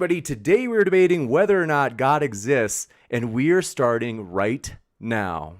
everybody. Today we're debating whether or not God exists, and we are starting right now.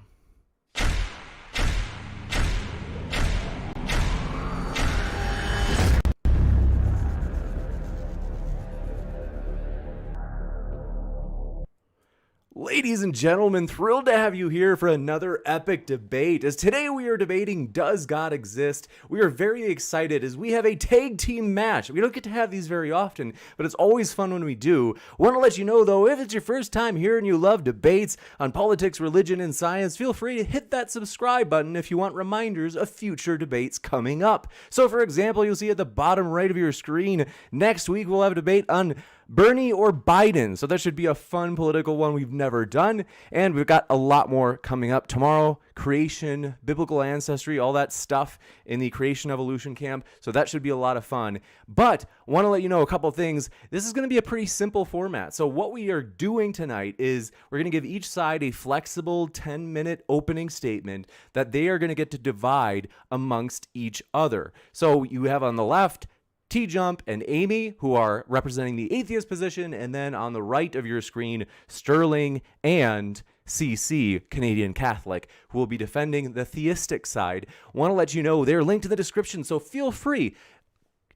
Ladies and gentlemen, thrilled to have you here for another epic debate. As today we are debating, does God exist? We are very excited as we have a tag team match. We don't get to have these very often, but it's always fun when we do. Want to let you know though, if it's your first time here and you love debates on politics, religion, and science, feel free to hit that subscribe button if you want reminders of future debates coming up. So for example, you'll see at the bottom right of your screen, next week we'll have a debate on Bernie or Biden. So that should be a fun political one we've never done. And we've got a lot more coming up tomorrow. Creation, biblical ancestry, all that stuff in the creation evolution camp. So that should be a lot of fun. But want to let you know a couple things. This is going to be a pretty simple format. So what we are doing tonight is we're going to give each side a flexible 10-minute opening statement that they are going to get to divide amongst each other. So you have on the left TJump and Amy, who are representing the atheist position, and then on the right of your screen, Sterling and CC, Canadian Catholic, who will be defending the theistic side. Want to let you know they're linked in the description, so feel free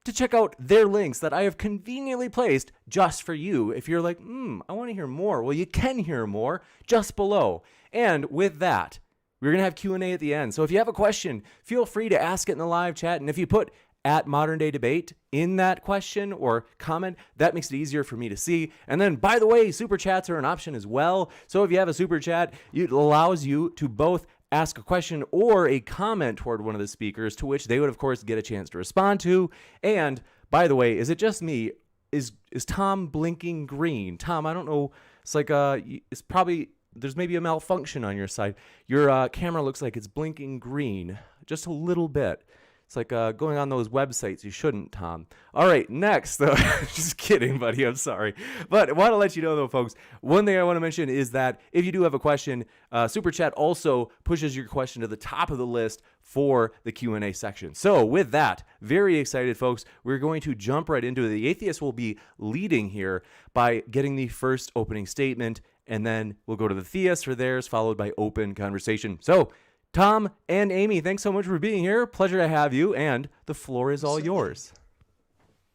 to check out their links that I have conveniently placed just for you. If you're like, I want to hear more, well, you can hear more just below. And with that, we're going to have Q&A at the end. So if you have a question, feel free to ask it in the live chat. And if you put at Modern Day Debate in that question or comment, that makes it easier for me to see. And then, by the way, super chats are an option as well. So if you have a super chat, it allows you to both ask a question or a comment toward one of the speakers, to which they would, of course, get a chance to respond to. And by the way, is it just me? Is Tom blinking green? Tom, I don't know. It's like it's probably, there's maybe a malfunction on your side. Your camera looks like it's blinking green, just a little bit. It's like going on those websites. You shouldn't, Tom. All right, next. Just kidding, buddy. I'm sorry. But I want to let you know, though, folks, one thing I want to mention is that if you do have a question, Super Chat also pushes your question to the top of the list for the Q&A section. So with that, very excited, folks. We're going to jump right into it. The atheist will be leading here by getting the first opening statement, and then we'll go to the theist for theirs, followed by open conversation. So Tom and Amy, thanks so much for being here. Pleasure to have you, and the floor is all yours.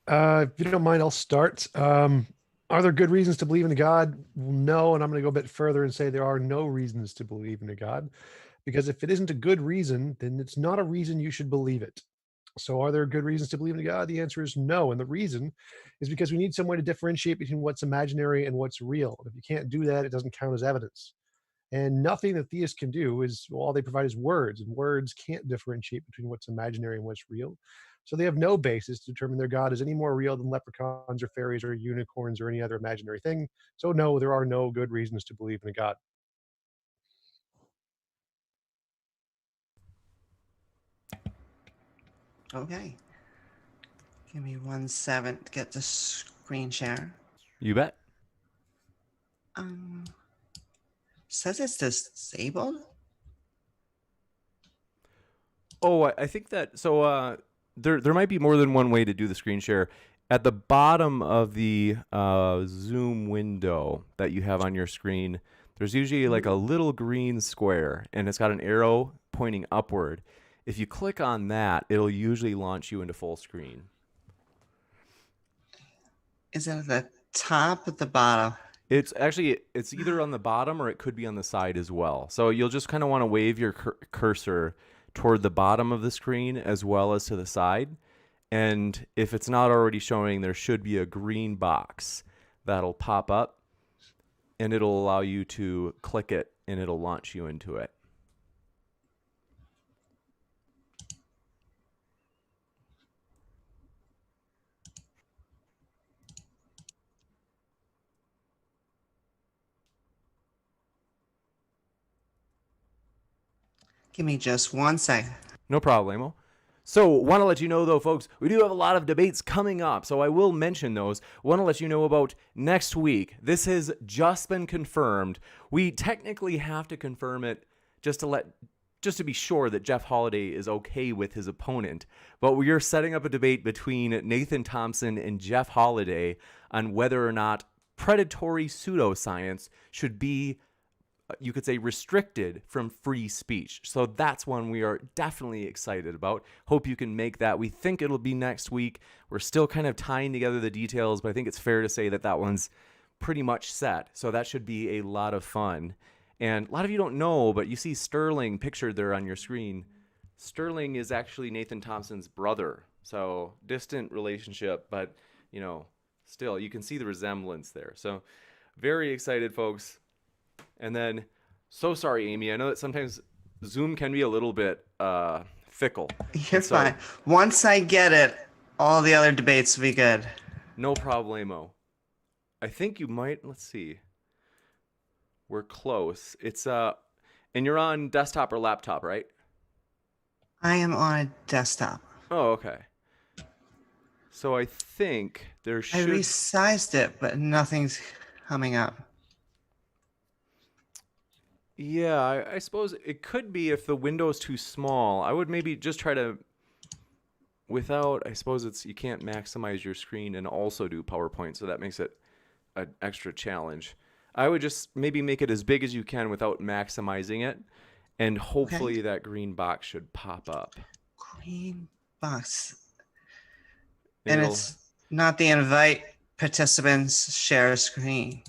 If you don't mind, I'll start. Are there good reasons to believe in a God? No, and I'm going to go a bit further and say there are no reasons to believe in a God, because if it isn't a good reason, then it's not a reason you should believe it. So are there good reasons to believe in a God? The answer is no, and the reason is because we need some way to differentiate between what's imaginary and what's real. If you can't do that, it doesn't count as evidence. And nothing that theists can do is, well, all they provide is words, and words can't differentiate between what's imaginary and what's real. So they have no basis to determine their God is any more real than leprechauns or fairies or unicorns or any other imaginary thing. So no, there are no good reasons to believe in a God. Okay. Give me 1 second to get the screen share. You bet. Says it's disabled. Oh, I think that, so there might be more than one way to do the screen share. At the bottom of the Zoom window that you have on your screen, there's usually like a little green square, and it's got an arrow pointing upward. If you click on that, it'll usually launch you into full screen. Is it at the top or the bottom? It's either on the bottom or it could be on the side as well. So you'll just kind of want to wave your cursor toward the bottom of the screen as well as to the side. And if it's not already showing, there should be a green box that'll pop up, and it'll allow you to click it, and it'll launch you into it. Give me just 1 second. No problemo. So want to let you know, though, folks, we do have a lot of debates coming up, so I will mention those. Want to let you know about next week. This has just been confirmed. We technically have to confirm it just to let just to be sure that Jeff Holiday is okay with his opponent. But we are setting up a debate between Nathan Thompson and Jeff Holiday on whether or not predatory pseudoscience should be, you could say, restricted from free speech. So that's one we are definitely excited about. Hope you can make that. We think it'll be next week. We're still kind of tying together the details, but I think it's fair to say that that one's pretty much set. So that should be a lot of fun. And a lot of you don't know, but you see Sterling pictured there on your screen. Sterling is actually Nathan Thompson's brother. So distant relationship, but, you know, still, you can see the resemblance there. So very excited, folks. And then, so sorry, Amy. I know that sometimes Zoom can be a little bit fickle. You're fine. Once I get it, all the other debates will be good. No problemo. I think you might, let's see. We're close. It's and you're on desktop or laptop, right? I am on a desktop. Oh, okay. So I think there should... I resized it, but nothing's coming up. Yeah, I suppose it could be if the window's too small. I would maybe just try to, without, I suppose it's, you can't maximize your screen and also do PowerPoint, so that makes it an extra challenge. I would just maybe make it as big as you can without maximizing it, and hopefully that green box should pop up. Green box. And it's not the invite participants share screen.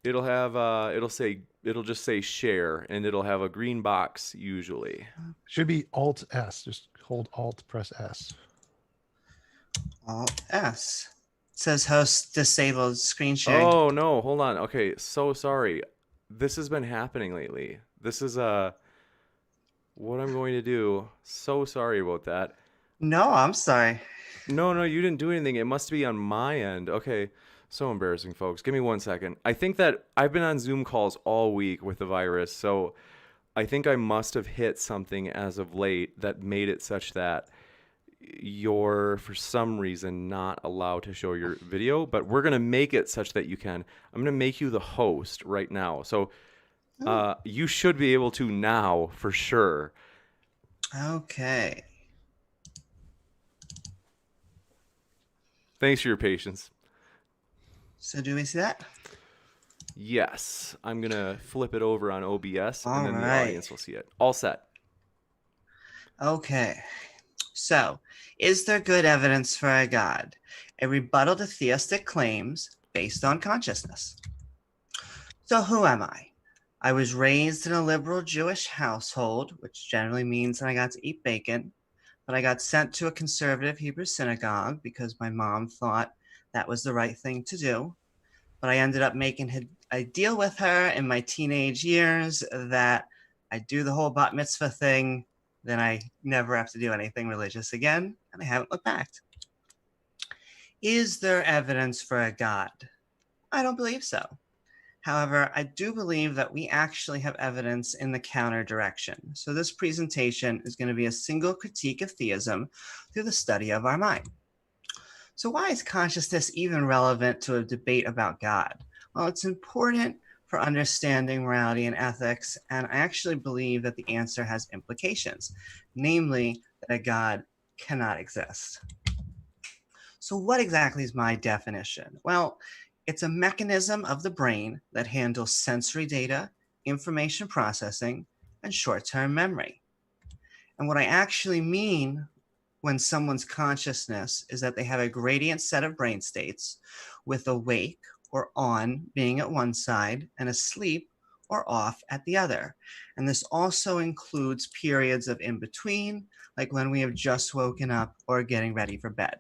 It'll have it'll just say share, and it'll have a green box usually. Should be Alt S. Just hold Alt, press S. Alt S. It says host disabled screen sharing. Oh no, hold on. Okay, so sorry. This has been happening lately. This is what I'm going to do. So sorry about that. No, I'm sorry. No, you didn't do anything. It must be on my end. Okay. So embarrassing, folks. Give me 1 second. I think that I've been on Zoom calls all week with the virus, so I think I must have hit something as of late that made it such that you're, for some reason, not allowed to show your video, but we're going to make it such that you can. I'm going to make you the host right now. So you should be able to now for sure. Okay. Thanks for your patience. So do we see that? Yes. I'm going to flip it over on OBS, and then the right. audience will see it. All set. Okay. So, is there good evidence for a God? A rebuttal to theistic claims based on consciousness. So who am I? I was raised in a liberal Jewish household, which generally means that I got to eat bacon, but I got sent to a conservative Hebrew synagogue because my mom thought that was the right thing to do. But I ended up making a deal with her in my teenage years that I do the whole bat mitzvah thing, then I never have to do anything religious again, and I haven't looked back. Is there evidence for a God? I don't believe so. However, I do believe that we actually have evidence in the counter direction. So this presentation is going to be a single critique of theism through the study of our mind. So why is consciousness even relevant to a debate about God? Well, it's important for understanding morality and ethics, and I actually believe that the answer has implications, namely that a God cannot exist. So what exactly is my definition? Well, it's a mechanism of the brain that handles sensory data, information processing, and short-term memory. And what I actually mean when someone's consciousness is that they have a gradient set of brain states, with awake or on being at one side and asleep or off at the other. And this also includes periods of in between, like when we have just woken up or getting ready for bed.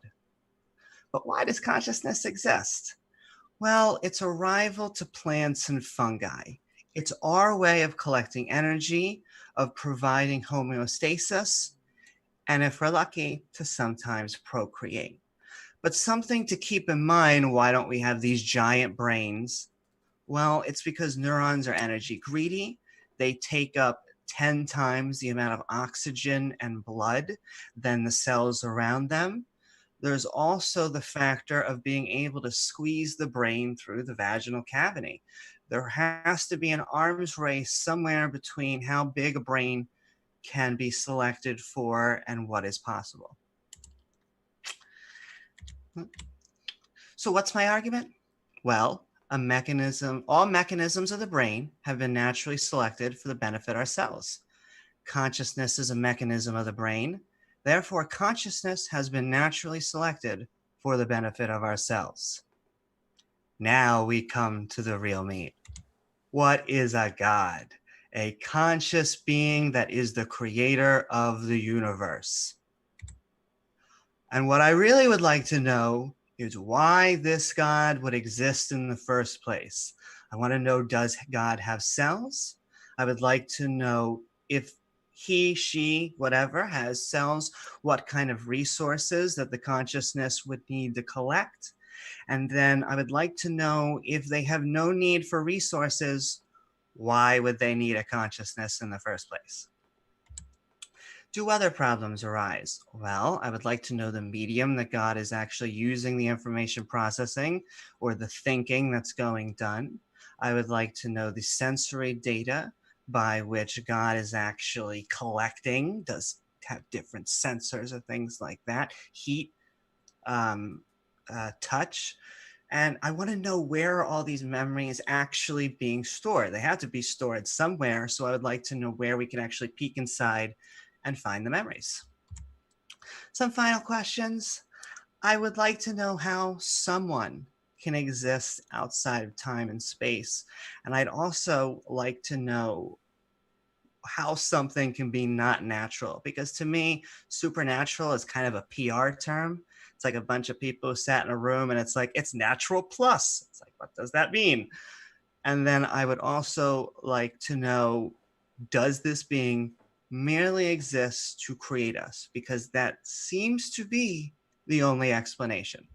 But why does consciousness exist? Well, it's a rival to plants and fungi. It's our way of collecting energy, of providing homeostasis, and if we're lucky, to sometimes procreate. But something to keep in mind, why don't we have these giant brains? Well, it's because neurons are energy greedy. They take up 10 times the amount of oxygen and blood than the cells around them. There's also the factor of being able to squeeze the brain through the vaginal cavity. There has to be an arms race somewhere between how big a brain can be selected for and what is possible. So what's my argument? Well, all mechanisms of the brain have been naturally selected for the benefit of ourselves. Consciousness is a mechanism of the brain. Therefore, consciousness has been naturally selected for the benefit of ourselves. Now we come to the real meat. What is a God? A conscious being that is the creator of the universe. And what I really would like to know is why this God would exist in the first place. I want to know, does God have cells? I would like to know if he, she, whatever, has cells, what kind of resources that the consciousness would need to collect. And then I would like to know, if they have no need for resources, why would they need a consciousness in the first place? Do other problems arise? Well, I would like to know the medium that God is actually using the information processing or the thinking that's going done. I would like to know the sensory data by which God is actually collecting. Does have different sensors or things like that, heat, touch. And I want to know where all these memories actually being stored. They have to be stored somewhere. So I would like to know where we can actually peek inside and find the memories. Some final questions. I would like to know how someone can exist outside of time and space. And I'd also like to know how something can be not natural, because to me, supernatural is kind of a PR term. It's like a bunch of people who sat in a room and it's like, it's natural plus. It's like, what does that mean? And then I would also like to know, does this being merely exist to create us? Because that seems to be the only explanation.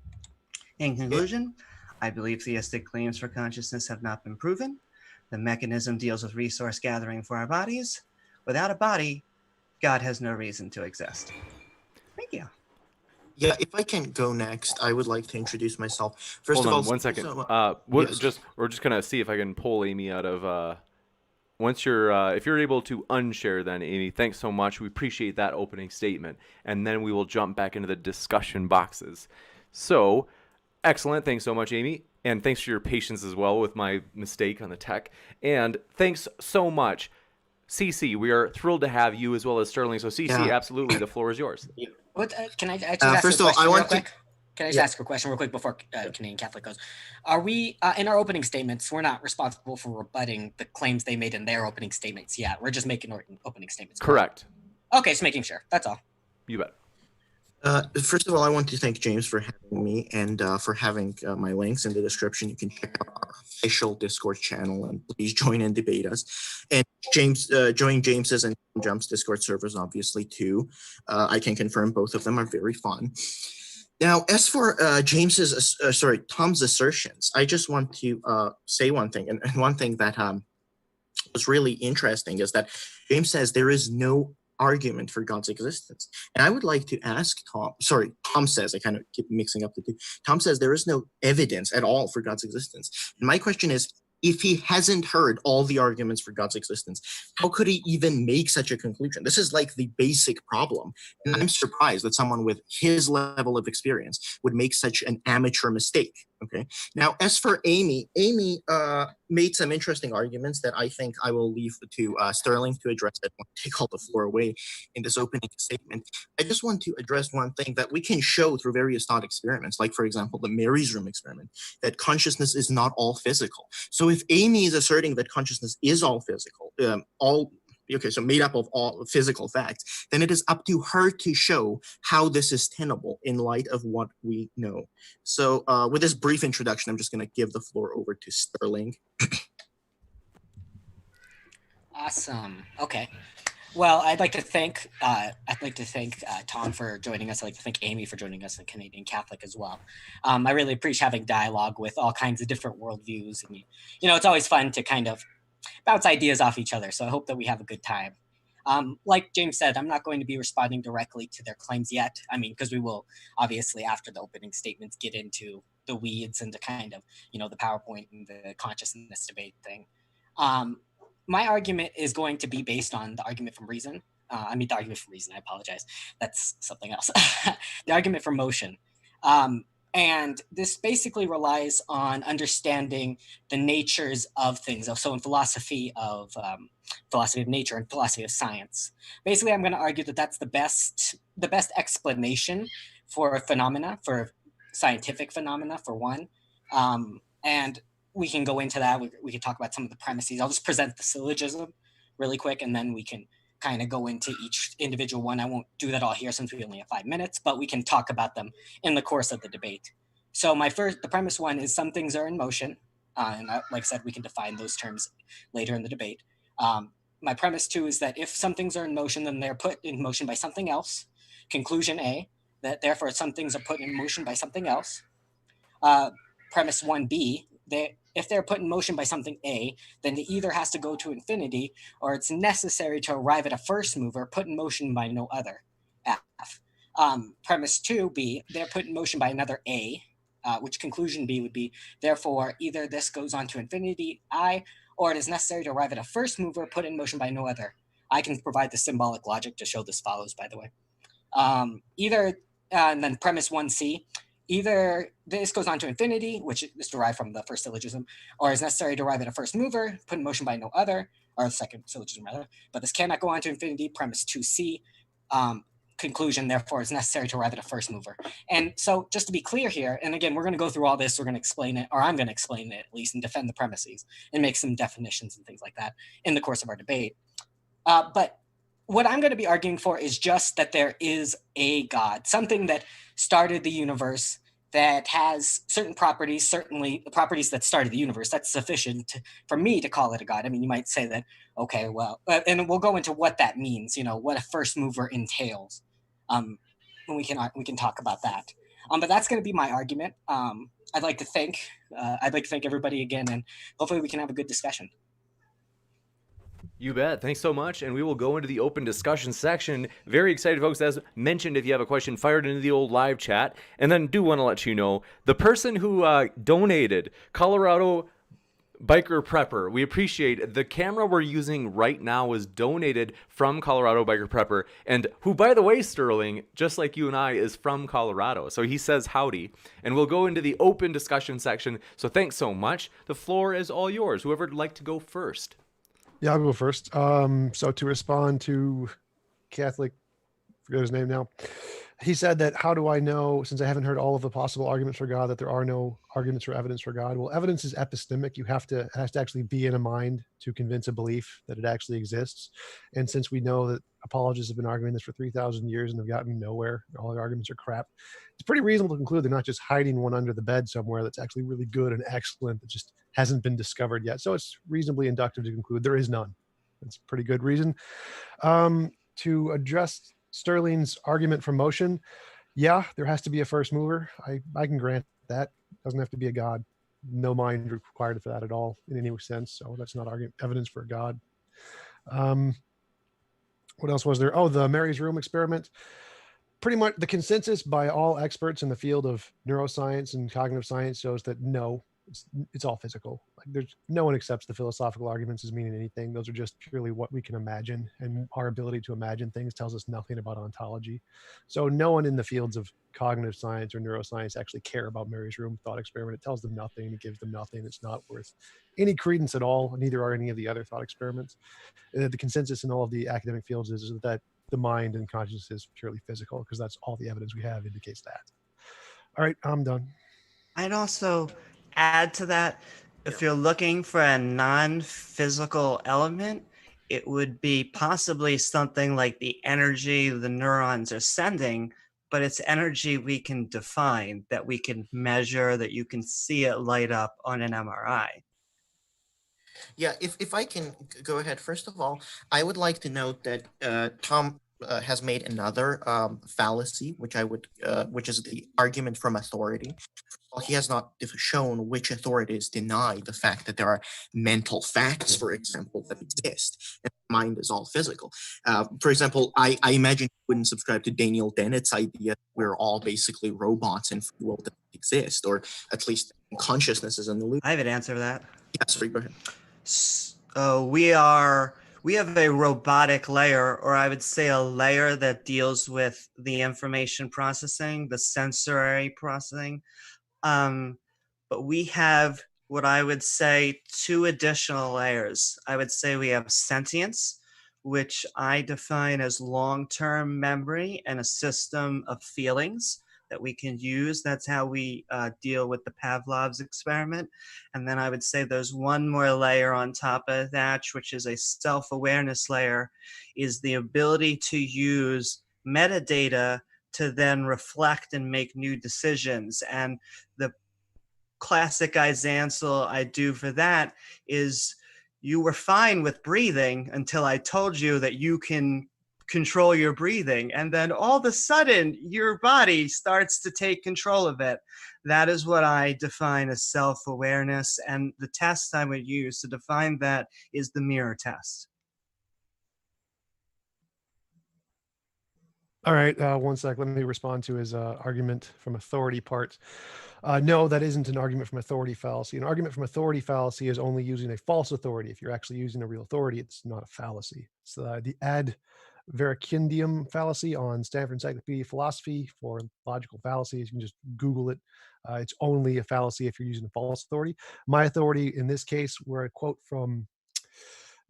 In conclusion, I believe theistic claims for consciousness have not been proven. The mechanism deals with resource gathering for our bodies. Without a body, God has no reason to exist. Thank you. Yeah, if I can go next, I would like to introduce myself. First Hold of on all, one second. yes. We're just gonna see if I can pull Amy out of. Once you're, if you're able to unshare, then Amy, thanks so much. We appreciate that opening statement, and then we will jump back into the discussion boxes. So, excellent. Thanks so much, Amy, and thanks for your patience as well with my mistake on the tech. And thanks so much, CC. We are thrilled to have you as well as Sterling. So, CC, Yeah. absolutely, the floor is yours. Can I just ask First a of all, question I real want to. quick? Can I just ask a question real quick before Canadian Catholic goes? Are we, in our opening statements, we're not responsible for rebutting the claims they made in their opening statements yet. We're just making opening statements. Correct. Okay, just making sure. That's all. You bet. First of all, I want to thank James for having me and for having my links in the description. You can check out our official Discord channel and please join and debate us. And James, join James's and TJump's Discord servers, obviously, too. I can confirm both of them are very fun. Now, as for Tom's assertions, I just want to say one thing. And one thing that was really interesting is that James says there is no argument for God's existence. And I would like to ask Tom says, I kind of keep mixing up the two. Tom says there is no evidence at all for God's existence. And my question is, if he hasn't heard all the arguments for God's existence, how could he even make such a conclusion? This is like the basic problem. And I'm surprised that someone with his level of experience would make such an amateur mistake. Okay. Now, as for Amy made some interesting arguments that I think I will leave to Sterling to address. I won't take all the floor away in this opening statement. I just want to address one thing that we can show through various thought experiments, like, for example, the Mary's Room experiment, that consciousness is not all physical. So if Amy is asserting that consciousness is all physical, so made up of all physical facts, then it is up to her to show how this is tenable in light of what we know. So with this brief introduction, I'm just going to give the floor over to Sterling. Awesome. Okay. Well, I'd like to thank Tom for joining us. I'd like to thank Amy for joining us, and Canadian Catholic as well. I really appreciate having dialogue with all kinds of different worldviews, and it's always fun to kind of bounce ideas off each other. So I hope that we have a good time. Like James said, I'm not going to be responding directly to their claims yet. I mean, because we will obviously, after the opening statements, get into the weeds and the kind of, the PowerPoint and the consciousness debate thing. My argument is going to be based on the argument from reason. the argument for reason. I apologize. That's something else. The argument for motion. And this basically relies on understanding the natures of things. So in philosophy of nature and philosophy of science, basically, I'm going to argue that that's the best explanation for phenomena, for scientific phenomena, for one. And we can go into that. We can talk about some of the premises. I'll just present the syllogism really quick, and then we can kind of go into each individual one. I won't do that all here since we only have 5 minutes, but we can talk about them in the course of the debate. So the premise one is some things are in motion. And like I said, we can define those terms later in the debate. My premise two is that if some things are in motion, then they're put in motion by something else. Conclusion A, that therefore some things are put in motion by something else. Premise 1B, if they're put in motion by something A, then it either has to go to infinity or it's necessary to arrive at a first mover put in motion by no other, F. Premise 2B, they're put in motion by another A, which conclusion B would be, therefore, either this goes on to infinity, I, or it is necessary to arrive at a first mover put in motion by no other. I can provide the symbolic logic to show this follows, by the way. And then premise 1C, either this goes on to infinity, which is derived from the first syllogism, or is necessary to arrive at a first mover, put in motion by no other, or the second syllogism rather, but this cannot go on to infinity, premise 2C, conclusion, therefore, is necessary to arrive at a first mover. And so just to be clear here, and again, we're going to go through all this, we're going to explain it, or I'm going to explain it at least, and defend the premises, and make some definitions and things like that in the course of our debate. But what I'm going to be arguing for is just that there is a God, something that started the universe, that has certain properties, certainly the properties that started the universe. That's sufficient for me to call it a God. I mean, you might say that, okay, well, and we'll go into what that means, what a first mover entails. And we can talk about that. But that's going to be my argument. I'd like to thank everybody again, and hopefully we can have a good discussion. You bet. Thanks so much. And we will go into the open discussion section. Very excited, folks. As mentioned, if you have a question, fire it into the old live chat. And then do want to let you know, the person who donated, Colorado Biker Prepper, we appreciate it. The camera we're using right now was donated from Colorado Biker Prepper, and who, by the way, Sterling, just like you and I, is from Colorado. So he says howdy. And we'll go into the open discussion section. So thanks so much. The floor is all yours. Whoever would like to go first. Yeah, I'll go first. So to respond to Catholic, forget his name now, he said that, how do I know, since I haven't heard all of the possible arguments for God, that there are no arguments or evidence for God? Well, evidence is epistemic. It has to actually be in a mind to convince a belief that it actually exists. And since we know that apologists have been arguing this for 3,000 years and have gotten nowhere, all their arguments are crap, it's pretty reasonable to conclude they're not just hiding one under the bed somewhere that's actually really good and excellent that just hasn't been discovered yet. So it's reasonably inductive to conclude there is none. That's a pretty good reason. To address Sterling's argument for motion, yeah, there has to be a first mover. I can grant that. Doesn't have to be a God. No mind required for that at all in any sense. So that's not evidence for a God. What else was there? Oh, the Mary's Room experiment. Pretty much the consensus by all experts in the field of neuroscience and cognitive science shows that no, it's all physical. Like no one accepts the philosophical arguments as meaning anything. Those are just purely what we can imagine, and our ability to imagine things tells us nothing about ontology. So no one in the fields of cognitive science or neuroscience actually care about Mary's Room thought experiment. It tells them nothing. It gives them nothing. It's not worth any credence at all. Neither are any of the other thought experiments. The consensus in all of the academic fields is that the mind and consciousness is purely physical, because that's all the evidence we have indicates that. All right, I'm done. I'd also add to that, if you're looking for a non-physical element, it would be possibly something like the energy the neurons are sending, but it's energy we can define, that we can measure, that you can see it light up on an MRI. Yeah, if I can go ahead, first of all, I would like to note that Tom has made another fallacy, which is the argument from authority. Well, he has not shown which authorities deny the fact that there are mental facts, for example, that exist, and mind is all physical. For example, I imagine you wouldn't subscribe to Daniel Dennett's idea that we're all basically robots and free will that exist, or at least consciousness is an illusion. I have an answer to that. Yeah, sorry, go ahead. So we are We have a robotic layer, or I would say a layer that deals with the information processing, the sensory processing. But we have what I would say 2 additional layers. I would say we have sentience, which I define as long-term memory and a system of feelings that we can use. That's how we deal with the Pavlov's experiment. And then I would say there's one more layer on top of that, which is a self-awareness layer, is the ability to use metadata to then reflect and make new decisions. And the classic example I do for that is, you were fine with breathing until I told you that you can control your breathing. And then all of a sudden, your body starts to take control of it. That is what I define as self-awareness. And the test I would use to define that is the mirror test. All right, one sec. Let me respond to his argument from authority part. No, that isn't an argument from authority fallacy. An argument from authority fallacy is only using a false authority. If you're actually using a real authority, it's not a fallacy. It's the ad verecundium fallacy on Stanford Encyclopedia of Philosophy for logical fallacies. You can just Google it. It's only a fallacy if you're using a false authority. My authority in this case, where I quote from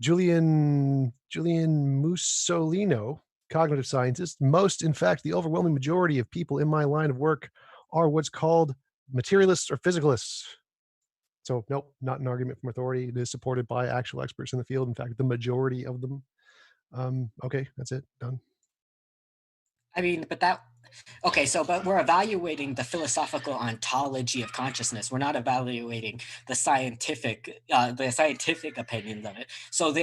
Julian Mussolino, cognitive scientist. Most, in fact, the overwhelming majority of people in my line of work are what's called materialists or physicalists. So nope, not an argument from authority. It is supported by actual experts in the field. In fact, the majority of them. Okay, that's it. Done. I mean, but we're evaluating the philosophical ontology of consciousness. We're not evaluating the scientific opinions of it. So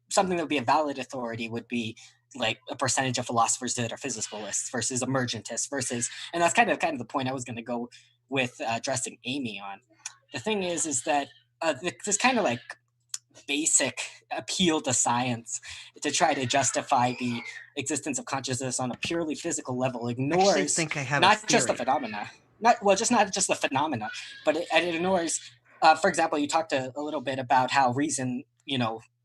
something that would be a valid authority would be like a percentage of philosophers that are physicalists versus emergentists versus, and that's kind of the point I was going to go with addressing Amy on. The thing is that this kind of like basic appeal to science to try to justify the existence of consciousness on a purely physical level ignores not just the phenomena, not just the phenomena, but it ignores. For example, you talked a little bit about how reason,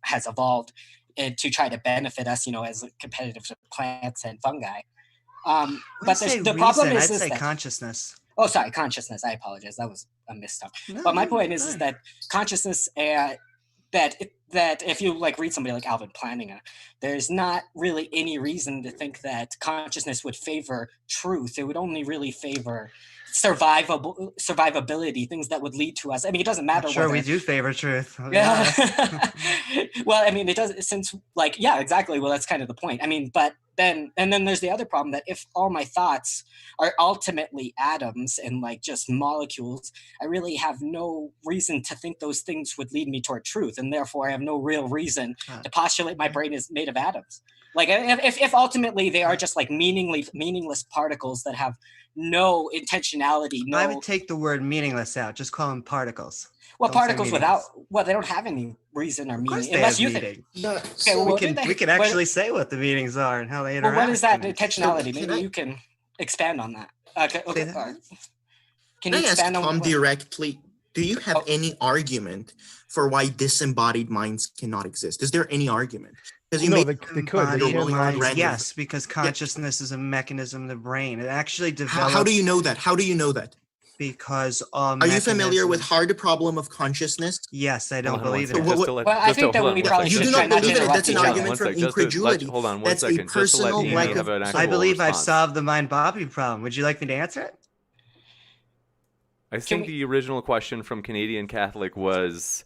has evolved to try to benefit us, as competitive to plants and fungi. But the problem is I'd say that consciousness. Oh, sorry, consciousness. I apologize. That was a misstep. No, but my point is that consciousness, that if you read somebody like Alvin Plantinga, there's not really any reason to think that consciousness would favor truth. It would only really favor survivability, things that would lead to us. I mean, it doesn't matter. Sure, we do favor truth. Yeah. Well, I mean, it does exactly. Well, that's kind of the point. I mean, but then there's the other problem that if all my thoughts are ultimately atoms and just molecules, I really have no reason to think those things would lead me toward truth, and therefore I have no real reason to postulate my brain is made of atoms. If ultimately they are just meaningless particles that have no intentionality. I would take the word meaningless out. Just call them particles. Well, particles they don't have any reason or meaning unless you think. Okay, well, we can actually say what the meanings are and how they interact. Well, what is that intentionality? Maybe you can expand on that. Okay. Can you expand on Tom directly? Do you have any argument for why disembodied minds cannot exist? Is there any argument? Because they could. Yes, because consciousness is a mechanism of the brain. It actually develops. How do you know that? How do you know that? Because are you familiar with hard problem of consciousness? Yes, I don't believe it. I think that we probably should try not to interrupt That's an argument from incredulity. Hold on one That's second. a personal lack of. I believe I've solved the mind-body problem. Would you like me to answer it? I think the original question from Canadian Catholic was,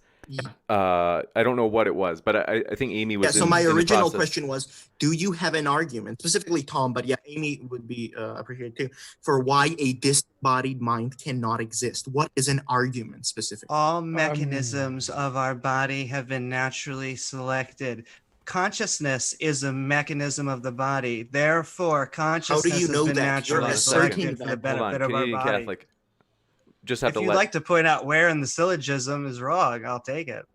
I don't know what it was, but I think Amy was. Yeah. So my original question was, do you have an argument, specifically Tom, but yeah, Amy would be appreciated too, for why a disembodied mind cannot exist? What is an argument specifically? All mechanisms of our body have been naturally selected. Consciousness is a mechanism of the body. Therefore, consciousness has been naturally selected for the benefit of our body. Catholic. Just have if you'd like to point out where in the syllogism is wrong, I'll take it.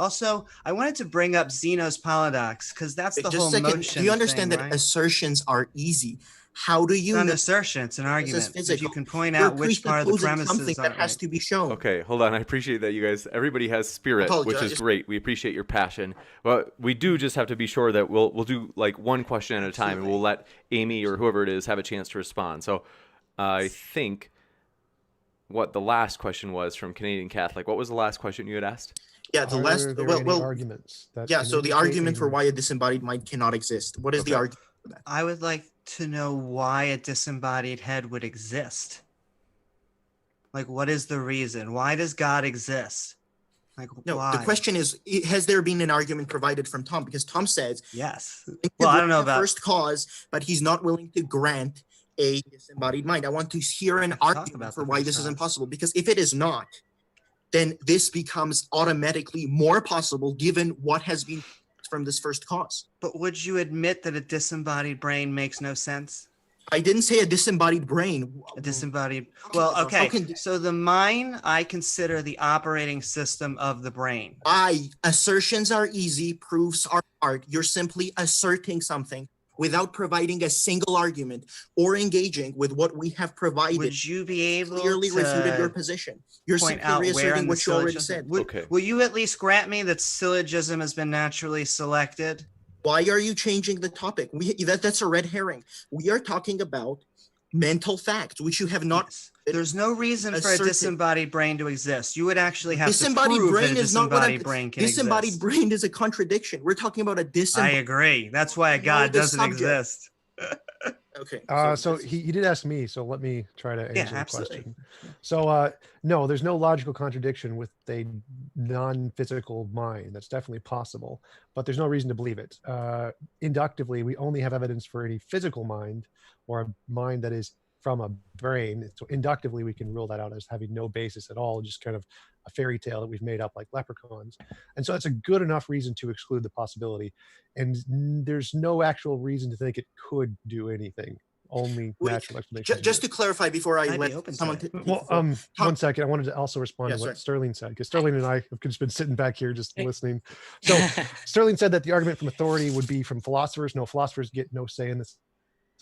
Also, I wanted to bring up Zeno's paradox because that's the Just a whole second. motion. Do you understand thing, that right? assertions are easy? How do It's you not an know assertion; it's an this is argument. If you physical? can point You're out which part of the presupposing something premises that aren't has right. to be shown. Okay, hold on. I appreciate that you guys. Everybody has spirit, which is Apologize. great. We appreciate your passion, but we do just have to be sure that we'll do like one question at a time, and we'll let Amy or whoever it is have a chance to respond. So, I think what the last question was from Canadian Catholic. What was the last question you had asked? Are there any arguments that yeah. can So the indicate argument for a- why a disembodied mind cannot exist. What is the Okay. argument for that? I would like to know why a disembodied head would exist. Like, what is the reason? Why does God exist? Like, No, why? the question is, has there been an argument provided from Tom? Because Tom says, Yes. willing to Well, I don't grant know the about. first cause, but he's not willing to grant a disembodied mind. I want to hear an talk argument about for the why first this is cause. impossible. Because if it is not, then this becomes automatically more possible given what has been from this first cause. But would you admit that a disembodied brain makes no sense? I didn't say a disembodied brain. A disembodied. Well, How okay. can- So the mind, I consider the operating system of the brain. Assertions are easy, proofs are hard. You're simply asserting something without providing a single argument or engaging with what we have provided. Would you be able Clearly refuted your to position. You're point simply out where reasserting in the what you already syllogism? said. Okay. Will you at least grant me that syllogism has been naturally selected? Why are you changing the topic? That's a red herring. We are talking about mental facts, which you have not. Yes. There's no reason for a asserted. disembodied brain to exist. You would actually have to Disembodied prove that brain a is not what disembodied brain can disembodied exist. brain is a contradiction. We're talking about a I disembodied. agree. That's why a know God the doesn't subject. exist. Okay. So he did ask me, so let me try to answer the absolutely. question. So no, there's no logical contradiction with a non-physical mind. That's definitely possible, but there's no reason to believe it. Inductively, we only have evidence for any physical mind or a mind that is from a brain. So inductively, we can rule that out as having no basis at all, just kind of a fairy tale that we've made up like leprechauns. And so that's a good enough reason to exclude the possibility. And there's no actual reason to think it could do anything. Only Wait, natural explanation. Just to clarify before I I'd be let open to someone it. take the Well, floor. Tom- 1 second. I wanted to also respond Yeah, to what sorry. Sterling said, because Sterling and I have just been sitting back here just listening. So Sterling said that the argument from authority would be from philosophers. No, philosophers get no say in this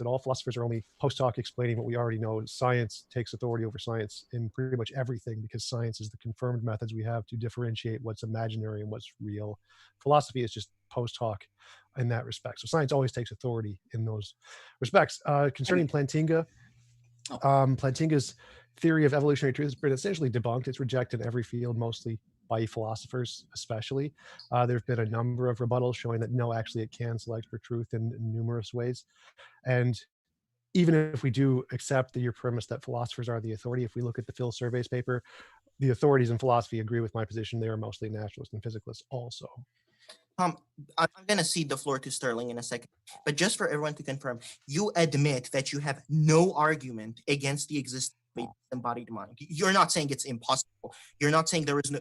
at all. Philosophers are only post hoc explaining what we already know. Science takes authority over science in pretty much everything, because science is the confirmed methods we have to differentiate what's imaginary and what's real. Philosophy is just post hoc in that respect. So science always takes authority in those respects. Concerning Plantinga, Plantinga's theory of evolutionary truth has been essentially debunked. It's rejected in every field, mostly by philosophers especially. There have been a number of rebuttals showing that no, actually it can select for truth in numerous ways. And even if we do accept your premise that philosophers are the authority, if we look at the Phil Surveys paper, the authorities in philosophy agree with my position. They are mostly naturalists and physicalists also. I'm going to cede the floor to Sterling in a second, but just for everyone to confirm, you admit that you have no argument against the existence of a disembodied mind. You're not saying it's impossible. You're not saying there is no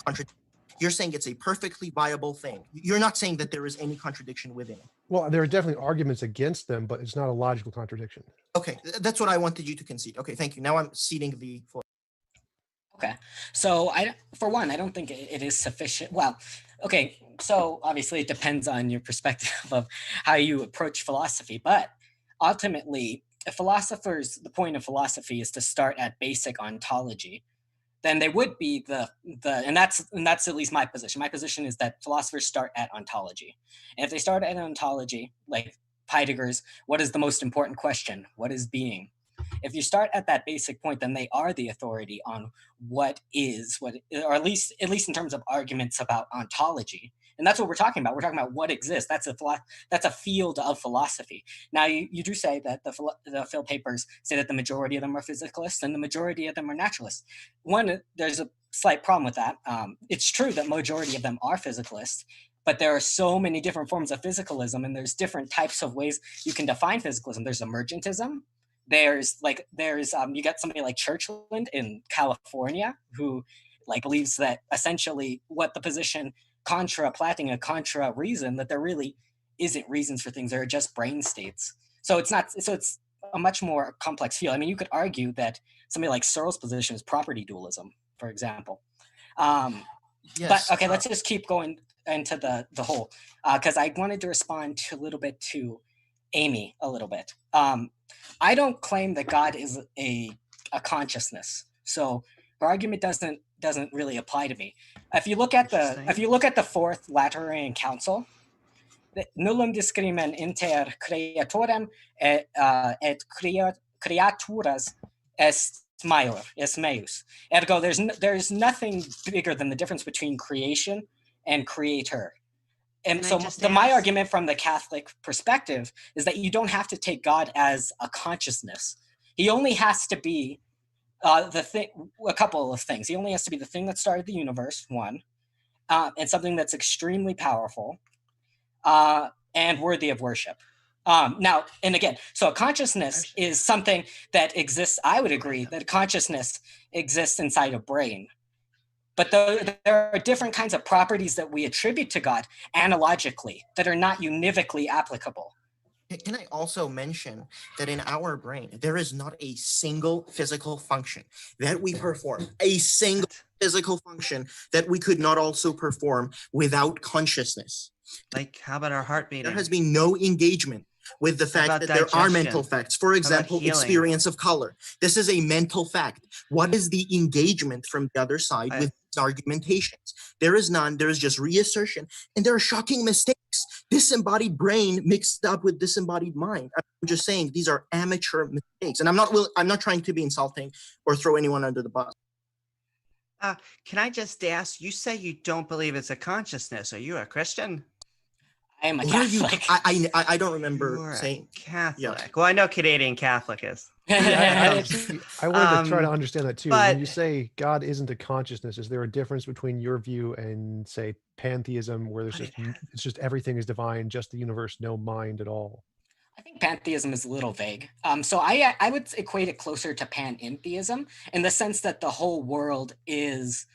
contradiction. You're saying it's a perfectly viable thing. You're not saying that there is any contradiction within it. Well, there are definitely arguments against them, but it's not a logical contradiction. Okay, that's what I wanted you to concede. Okay, thank you. Now I'm ceding the floor. Okay, so for one, I don't think it is sufficient. Well, okay, so obviously it depends on your perspective of how you approach philosophy, but ultimately, if the point of philosophy is to start at basic ontology, then they would be and that's at least my position. My position is that philosophers start at ontology, and if they start at ontology, like Heidegger's, what is the most important question? What is being? If you start at that basic point, then they are the authority on or at least in terms of arguments about ontology. And that's what we're talking about. We're talking about what exists. That's a field of philosophy. Now, you do say that the Phil papers say that the majority of them are physicalists and the majority of them are naturalists. One, there's a slight problem with that. It's true that majority of them are physicalists, but there are so many different forms of physicalism, and there's different types of ways you can define physicalism. There's emergentism. There's you got somebody like Churchland in California who believes that essentially what the position contra Plantinga, contra reason, that there really isn't reasons for things. There are just brain states. So it's a much more complex field. I mean, you could argue that somebody like Searle's position is property dualism, for example. Yes. But okay, let's just keep going into the whole, because I wanted to respond to a little bit to Amy a little bit. I don't claim that God is a consciousness, so her argument doesn't really apply to me. If you look at the Fourth Lateran Council, nullum discrimen inter creatorem et creaturas est meus. Ergo, there's nothing bigger than the difference between creation and creator. And Can I so just my ask- argument from the Catholic perspective is that you don't have to take God as a consciousness. He only has to be the thing. A couple of things. He only has to be the thing that started the universe, one, and something that's extremely powerful and worthy of worship. Now, and again, so a consciousness is something that exists. I would agree that a consciousness exists inside a brain. But there are different kinds of properties that we attribute to God analogically that are not univocally applicable. Can I also mention that in our brain, there is not a single physical function that we perform, a single physical function that we could not also perform without consciousness. Like, how about our heart beating? There has been no engagement with the fact about that there are digestion? mental facts. For example, healing? experience of color. This is a mental fact. What is the engagement from the other side with these argumentations? There is none. There is just reassertion. And there are shocking mistakes. Disembodied brain mixed up with disembodied mind. I'm just saying these are amateur mistakes. And I'm not trying to be insulting or throw anyone under the bus. Can I just ask, you say you don't believe it's a consciousness. Are you a Christian? I am a What are you? Catholic. I don't remember You're saying. a Catholic. Yeah. Well, I know Canadian Catholic is. I wanted to try to understand that too. but- When you say God isn't a consciousness, is there a difference between your view and, say, pantheism, where there's it's just everything is divine, just the universe, no mind at all? I think pantheism is a little vague. So I would equate it closer to panentheism in the sense that the whole world is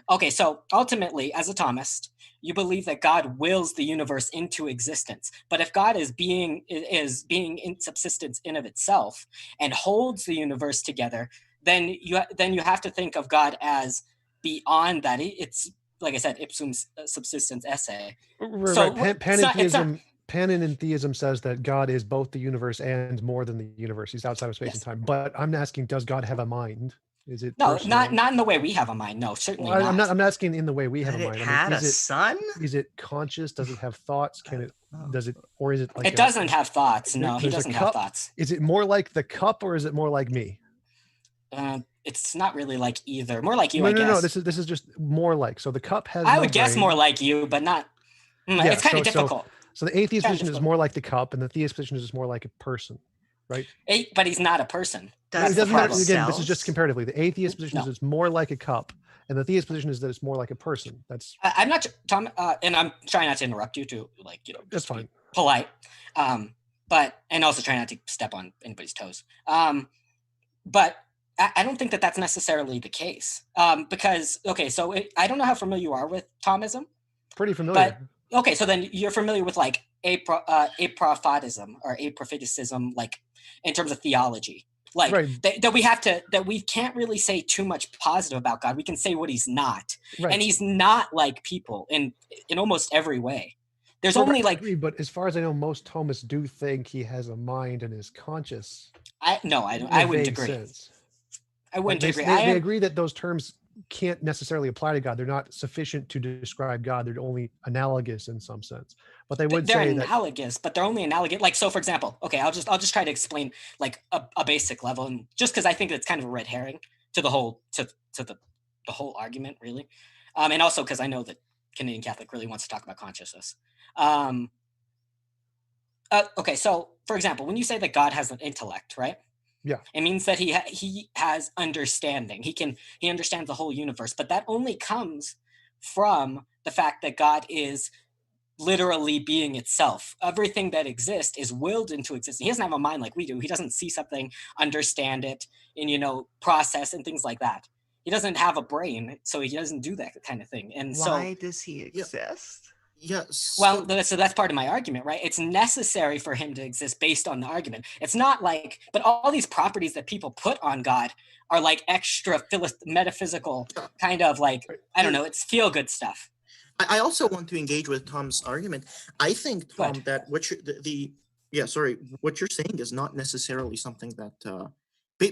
okay. So ultimately, as a Thomist, you believe that God wills the universe into existence. But if God is being in subsistence in of itself and holds the universe together, then you have to think of God as beyond that. It's like I said, ipsum subsistence esse. Right, So right. it's not- Panentheism says that God is both the universe and more than the universe. He's outside of space and time. But I'm asking, does God have a mind? Is it No, personal? not in the way we have a mind. No, certainly Well, not. I'm not asking in the way we have But a it mind. had a is it son? is it conscious? Does it have thoughts? Can it does it or is it like It doesn't have thoughts. No, he there's a doesn't have cup? thoughts. Is it more like the cup or is it more like me? It's not really like either. More like you, No, I no, guess. no. This is just more like. So the cup has. I no would guess brain. more like you, but not. Yeah, It's kind of so- difficult. So the atheist Kind of position is difficult. more like the cup, and the theist position is just more like a person, right? But he's not a person. No, Does it the doesn't matter. problem. Again, this is just cells? comparatively. The atheist position is No. it's more like a cup, and the theist position is that it's more like a person. That's I'm not Tom, and I'm trying not to interrupt you to that's just be fine. polite. But and also try not to step on anybody's toes. But I don't think that that's necessarily the case. Because okay, so I don't know how familiar you are with Thomism. Pretty familiar. Okay, so then you're familiar with like aprophatism or aprophyticism, like in terms of theology, like Right. that we can't really say too much positive about God. We can say what he's not, Right. and he's not like people in almost every way. There's Right, only I like agree, but as far as I know, most Thomists do think he has a mind and is conscious. I in wouldn't a vague agree. sense. I wouldn't They, agree. they agree that those terms can't necessarily apply to God. They're not sufficient to describe God. They're only analogous in some sense. But they would They're say that analogous, but they're only analogous. Like, so for example, okay, I'll just try to explain like a basic level, and just because I think it's kind of a red herring to the whole the whole argument, really, and also because I know that Canadian Catholic really wants to talk about consciousness. Okay, so for example, when you say that God has an intellect, right? Yeah. It means that he has understanding. He understands the whole universe, but that only comes from the fact that God is literally being itself. Everything that exists is willed into existence. He doesn't have a mind like we do. He doesn't see something, understand it, and process and things like that. He doesn't have a brain, so he doesn't do that kind of thing. And Why does he exist? Yeah. Well, so that's part of my argument, right? It's necessary for him to exist based on the argument. It's not like, but all these properties that people put on God are like extra metaphysical kind of like, I don't know, it's feel good stuff. I also want to engage with Tom's argument. I think, Tom, Good. that what what you're saying is not necessarily something that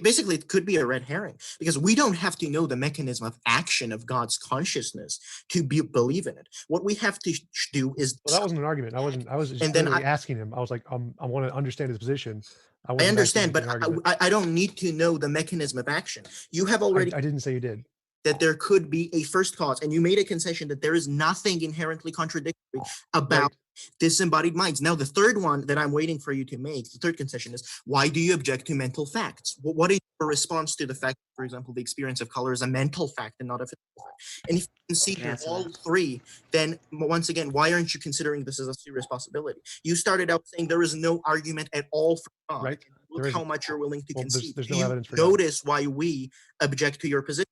basically it could be a red herring, because we don't have to know the mechanism of action of God's consciousness to believe in it. What we have to do is, Well, that wasn't an argument. I was just And then literally asking him. I was like, I want to understand his position. I wasn't understand, actually but making an argument. I don't need to know the mechanism of action. You have already I didn't say you did. that there could be a first cause, and you made a concession that there is nothing inherently contradictory about Right. disembodied minds. Now, the third one that I'm waiting for you to make, the third concession, is why do you object to mental facts? What is your response to the fact, for example, the experience of color is a mental fact and not a physical fact? And if you concede Answer all that. three, then once again, why aren't you considering this as a serious possibility? You started out saying there is no argument at all for God. Right. Look There how isn't. much you're willing to Well, concede. there's Do no you evidence for God. notice why we object to your position?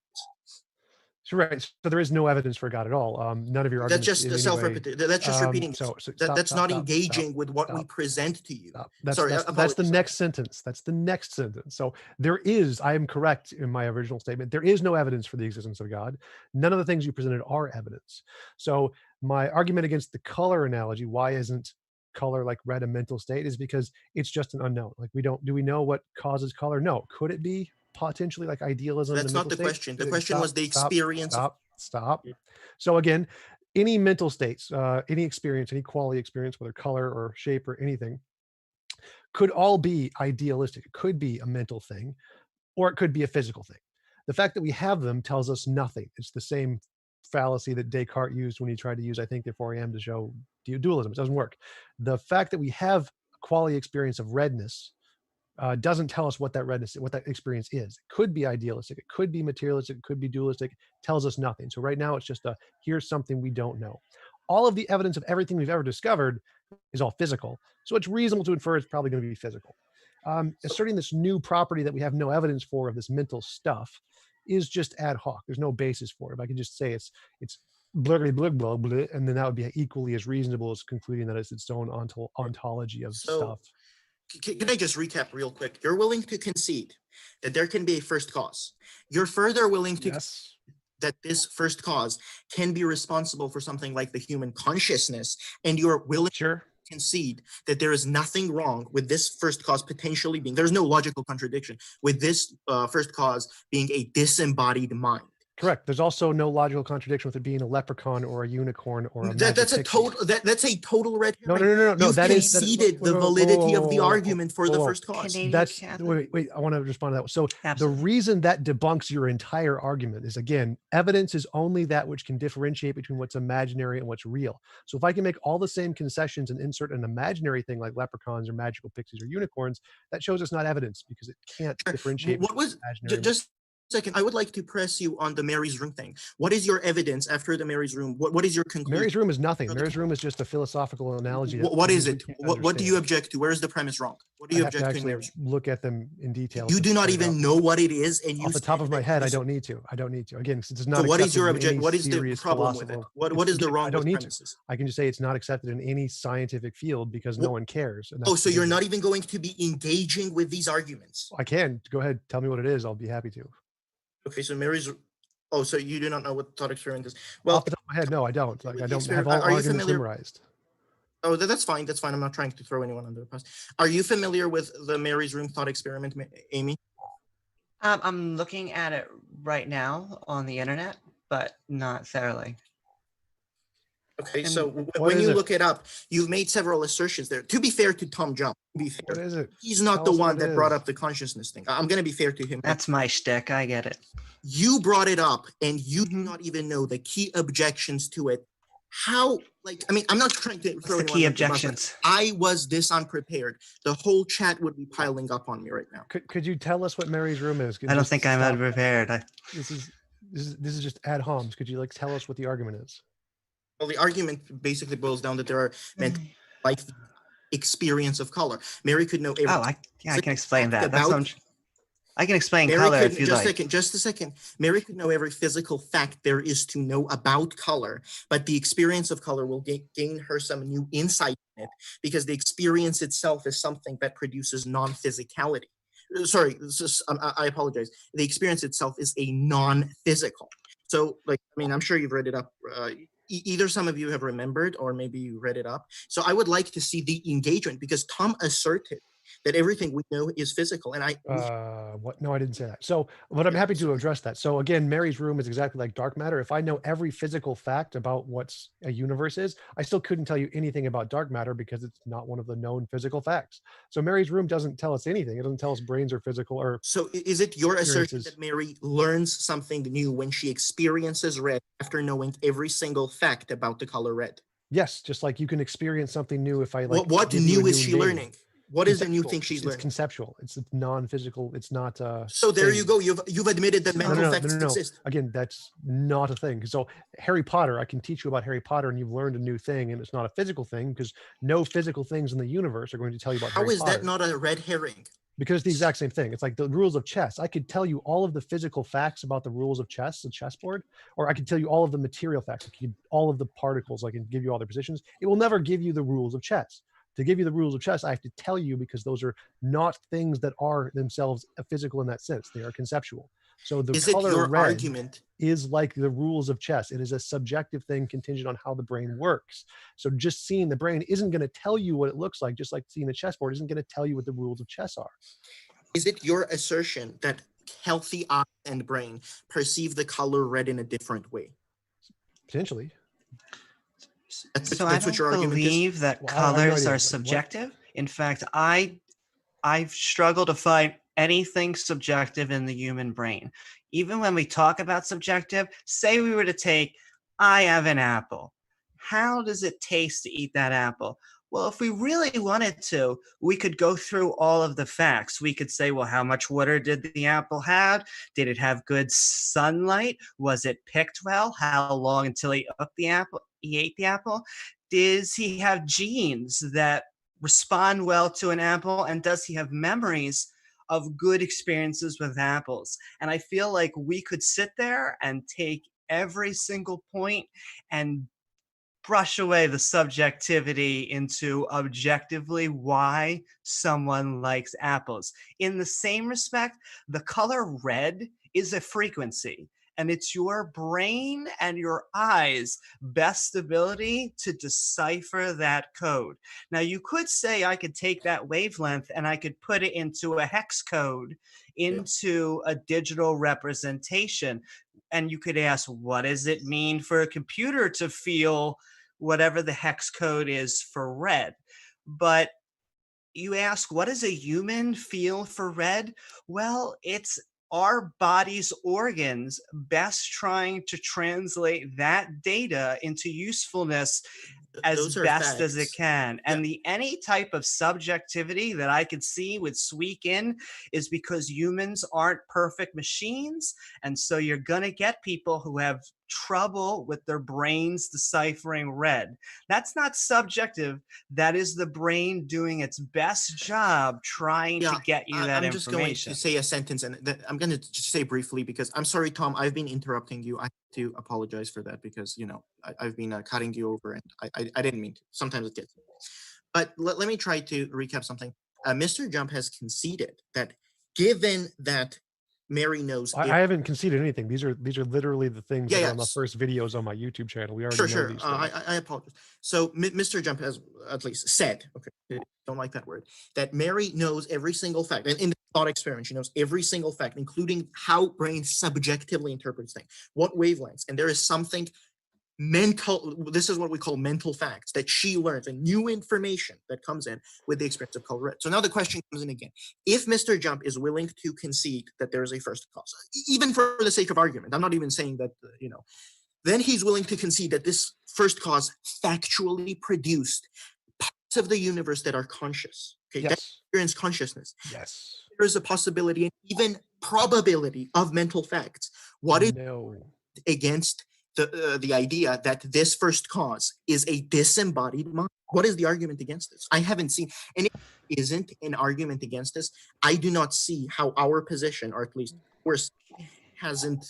So, right. So there is no evidence for God at all. None of your That's arguments. just in any self-repetition. That's just way- repeating. So That's stop, not stop, engaging stop, with what we stop, present to you. stop. That's Sorry, that's the apologies. next sentence. That's the next sentence. So there is. I am correct in my original statement. There is no evidence for the existence of God. None of the things you presented are evidence. So my argument against the color analogy, why isn't color like red a mental state, is because it's just an unknown. Like do we know what causes color? No. Could it be potentially like idealism? That's a not mental the state? question. The question was the Stop, experience. stop. So again, any mental states, any experience, any quality experience, whether color or shape or anything, could all be idealistic. It could be a mental thing, or it could be a physical thing. The fact that we have them tells us nothing. It's the same fallacy that Descartes used when he tried to use, I think, the 4am to show dualism. It doesn't work. The fact that we have a quality experience of redness doesn't tell us what that redness, what that experience is. It could be idealistic, it could be materialistic, it could be dualistic. It tells us nothing. So right now it's just here's something we don't know. All of the evidence of everything we've ever discovered is all physical. So it's reasonable to infer it's probably going to be physical. Asserting this new property that we have no evidence for of this mental stuff is just ad hoc. There's no basis for it. If I could just say it's blurry, blah, blah, blah, and then that would be equally as reasonable as concluding that it's its own ontology of stuff. Can I just recap real quick? You're willing to concede that there can be a first cause. You're further willing to Yes. that this first cause can be responsible for something like the human consciousness, and you're willing Sure. to concede that there is nothing wrong with this first cause potentially being, there's no logical contradiction with this first cause being a disembodied mind. Correct. There's also no logical contradiction with it being a leprechaun or a unicorn or a That's a magic total. That's a total red No, herring. no. You've That is conceded the whoa, validity of the whoa, argument for the whoa. first cause. Canadian That's Catholic. wait. I want to respond to that. So Absolutely. the reason that debunks your entire argument is, again, evidence is only that which can differentiate between what's imaginary and what's real. So if I can make all the same concessions and insert an imaginary thing like leprechauns or magical pixies or unicorns, that shows it's not evidence because it can't differentiate. What was just second, I would like to press you on the Mary's Room thing. What is your evidence after the Mary's Room? What is your conclusion? Mary's Room is nothing. Mary's Room is just a philosophical analogy. What is it? We can't What do you understand. object to? Where is the premise wrong? What do you I have to object to in actually Mary's Room? look at them in detail. You to do not point even out. know what it is, and you Off the top of my head, I don't need to. Again, since it's not. So what is your accepted in object? any What is the serious problem with it? philosophical- What is the again, wrong I don't with need to. premises? I can just say it's not accepted in any scientific field because no Well, one cares. And Oh, that's so the you're reason. not even going to be engaging with these arguments? I can go ahead. Tell me what it is. I'll be happy to. Okay, so Mary's. Oh, so you do not know what thought experiment is? Well, Off the top of my head, no, I don't. Like, with I the don't have experiment- all are you arguments familiar- memorized. oh, that's fine. That's fine. I'm not trying to throw anyone under the bus. Are you familiar with the Mary's Room thought experiment, Amy? I'm looking at it right now on the internet, but not thoroughly. Okay, And so what when is you it? look it up, you've made several assertions there. To be fair to Tom Jump, to be What fair, is it? he's not Tell the us what one it that brought is. up the consciousness thing. I'm going to be fair to him. That's my shtick. I get it. You brought it up, and you do Mhm. not even know the key objections to it. How, like, I mean, I'm not trying to What's throw the anyone key under the bus, but objections? I was this unprepared. The whole chat would be piling up on me right now. Could you tell us what Mary's Room is? I don't Just think I'm stop. unprepared. This is just ad homs. Could you like tell us what the argument is? Well, the argument basically boils down that there are meant like the experience of color. Mary could know everything. Oh, I can explain that. That's about- what I'm, I can explain Mary color could, if you'd just a like. second, just a second. Mary could know every physical fact there is to know about color, but the experience of color will gain her some new insight in it because the experience itself is something that produces non-physicality. Sorry, I apologize. The experience itself is a non-physical. So, like, I mean, I'm sure you've read it up. Either some of you have remembered or maybe you read it up. So I would like to see the engagement because Tom asserted that everything we know is physical. And What? No, I didn't say that. So, but I'm happy to address that. So again, Mary's room is exactly like dark matter. If I know every physical fact about what's a universe is, I still couldn't tell you anything about dark matter because it's not one of the known physical facts. So Mary's room doesn't tell us anything. It doesn't tell us brains are physical or. So is it your assertion experiences. that Mary learns something new when she experiences red after knowing every single fact about the color red? Yes, just like you can experience something new if I like. What give you a new is new she name. learning? What is the new Conceptual. thing she's It's learning? conceptual. It's non-physical. It's not. So there you things. go. You've admitted that No, mental no, no, facts no, no, no. exist. Again, that's not a thing. So Harry Potter, I can teach you about Harry Potter and you've learned a new thing and it's not a physical thing because no physical things in the universe are going to tell you about How Harry is Potter. that not a red herring? Because it's the exact same thing. It's like the rules of chess. I could tell you all of the physical facts about the rules of chess, the chessboard, or I could tell you all of the material facts, all of the particles. I can give you all their positions. It will never give you the rules of chess. To give you the rules of chess, I have to tell you because those are not things that are themselves physical in that sense. They are conceptual. So the Is it color your red argument? is like the rules of chess. It is a subjective thing contingent on how the brain works. So just seeing the brain isn't going to tell you what it looks like, just like seeing the chessboard isn't going to tell you what the rules of chess are. Is it your assertion that healthy eye and brain perceive the color red in a different way? Potentially. So I don't believe that Well, I have no colors idea. are Like, what? subjective. In fact, I've struggled to find anything subjective in the human brain. Even when we talk about subjective, say we were to take, I have an apple. How does it taste to eat that apple? Well, if we really wanted to, we could go through all of the facts. We could say, well, how much water did the apple have? Did it have good sunlight? Was it picked well? How long until he ate the apple? Does he have genes that respond well to an apple? And does he have memories of good experiences with apples? And I feel like we could sit there and take every single point and brush away the subjectivity into objectively why someone likes apples. In the same respect, the color red is a frequency, and it's your brain and your eyes' best ability to decipher that code. Now, you could say I could take that wavelength and I could put it into a hex code, into a digital representation. And you could ask, what does it mean for a computer to feel whatever the hex code is for red? But you ask, what does a human feel for red? Well, it's our body's organs best trying to translate that data into usefulness as best as it can. And any type of subjectivity that I could see would squeak in is because humans aren't perfect machines. And so you're going to get people who have trouble with their brains deciphering red. That's not subjective. That is the brain doing its best job trying to get you that information. I'm just going to say a sentence, and I'm going to just say briefly, because I'm sorry, Tom, I've been interrupting you. I have to apologize for that because, you know, I've been cutting you over, and I didn't mean to. Sometimes it gets. But let me try to recap something. Mr. Jump has conceded that given that Mary knows. I haven't conceded anything. These are literally the things that are on the first videos on my YouTube channel. We already know these things. I apologize. So Mr. Jump has at least said, okay, don't like that word, that Mary knows every single fact. And in the thought experiment, she knows every single fact, including how brain subjectively interprets things, what wavelengths. And there is something mental, this is what we call mental facts, that she learns, and new information that comes in with the experience of color red. So now the question comes in again. If Mr. Jump is willing to concede that there is a first cause, even for the sake of argument, I'm not even saying that, you know, then he's willing to concede that this first cause factually produced parts of the universe that are conscious, okay, that experience consciousness. Yes. There is a possibility and even probability of mental facts. What is against the idea that this first cause is a disembodied mind. What is the argument against this? I haven't seen, and if it isn't an argument against this, I do not see how our position, or at least ours, hasn't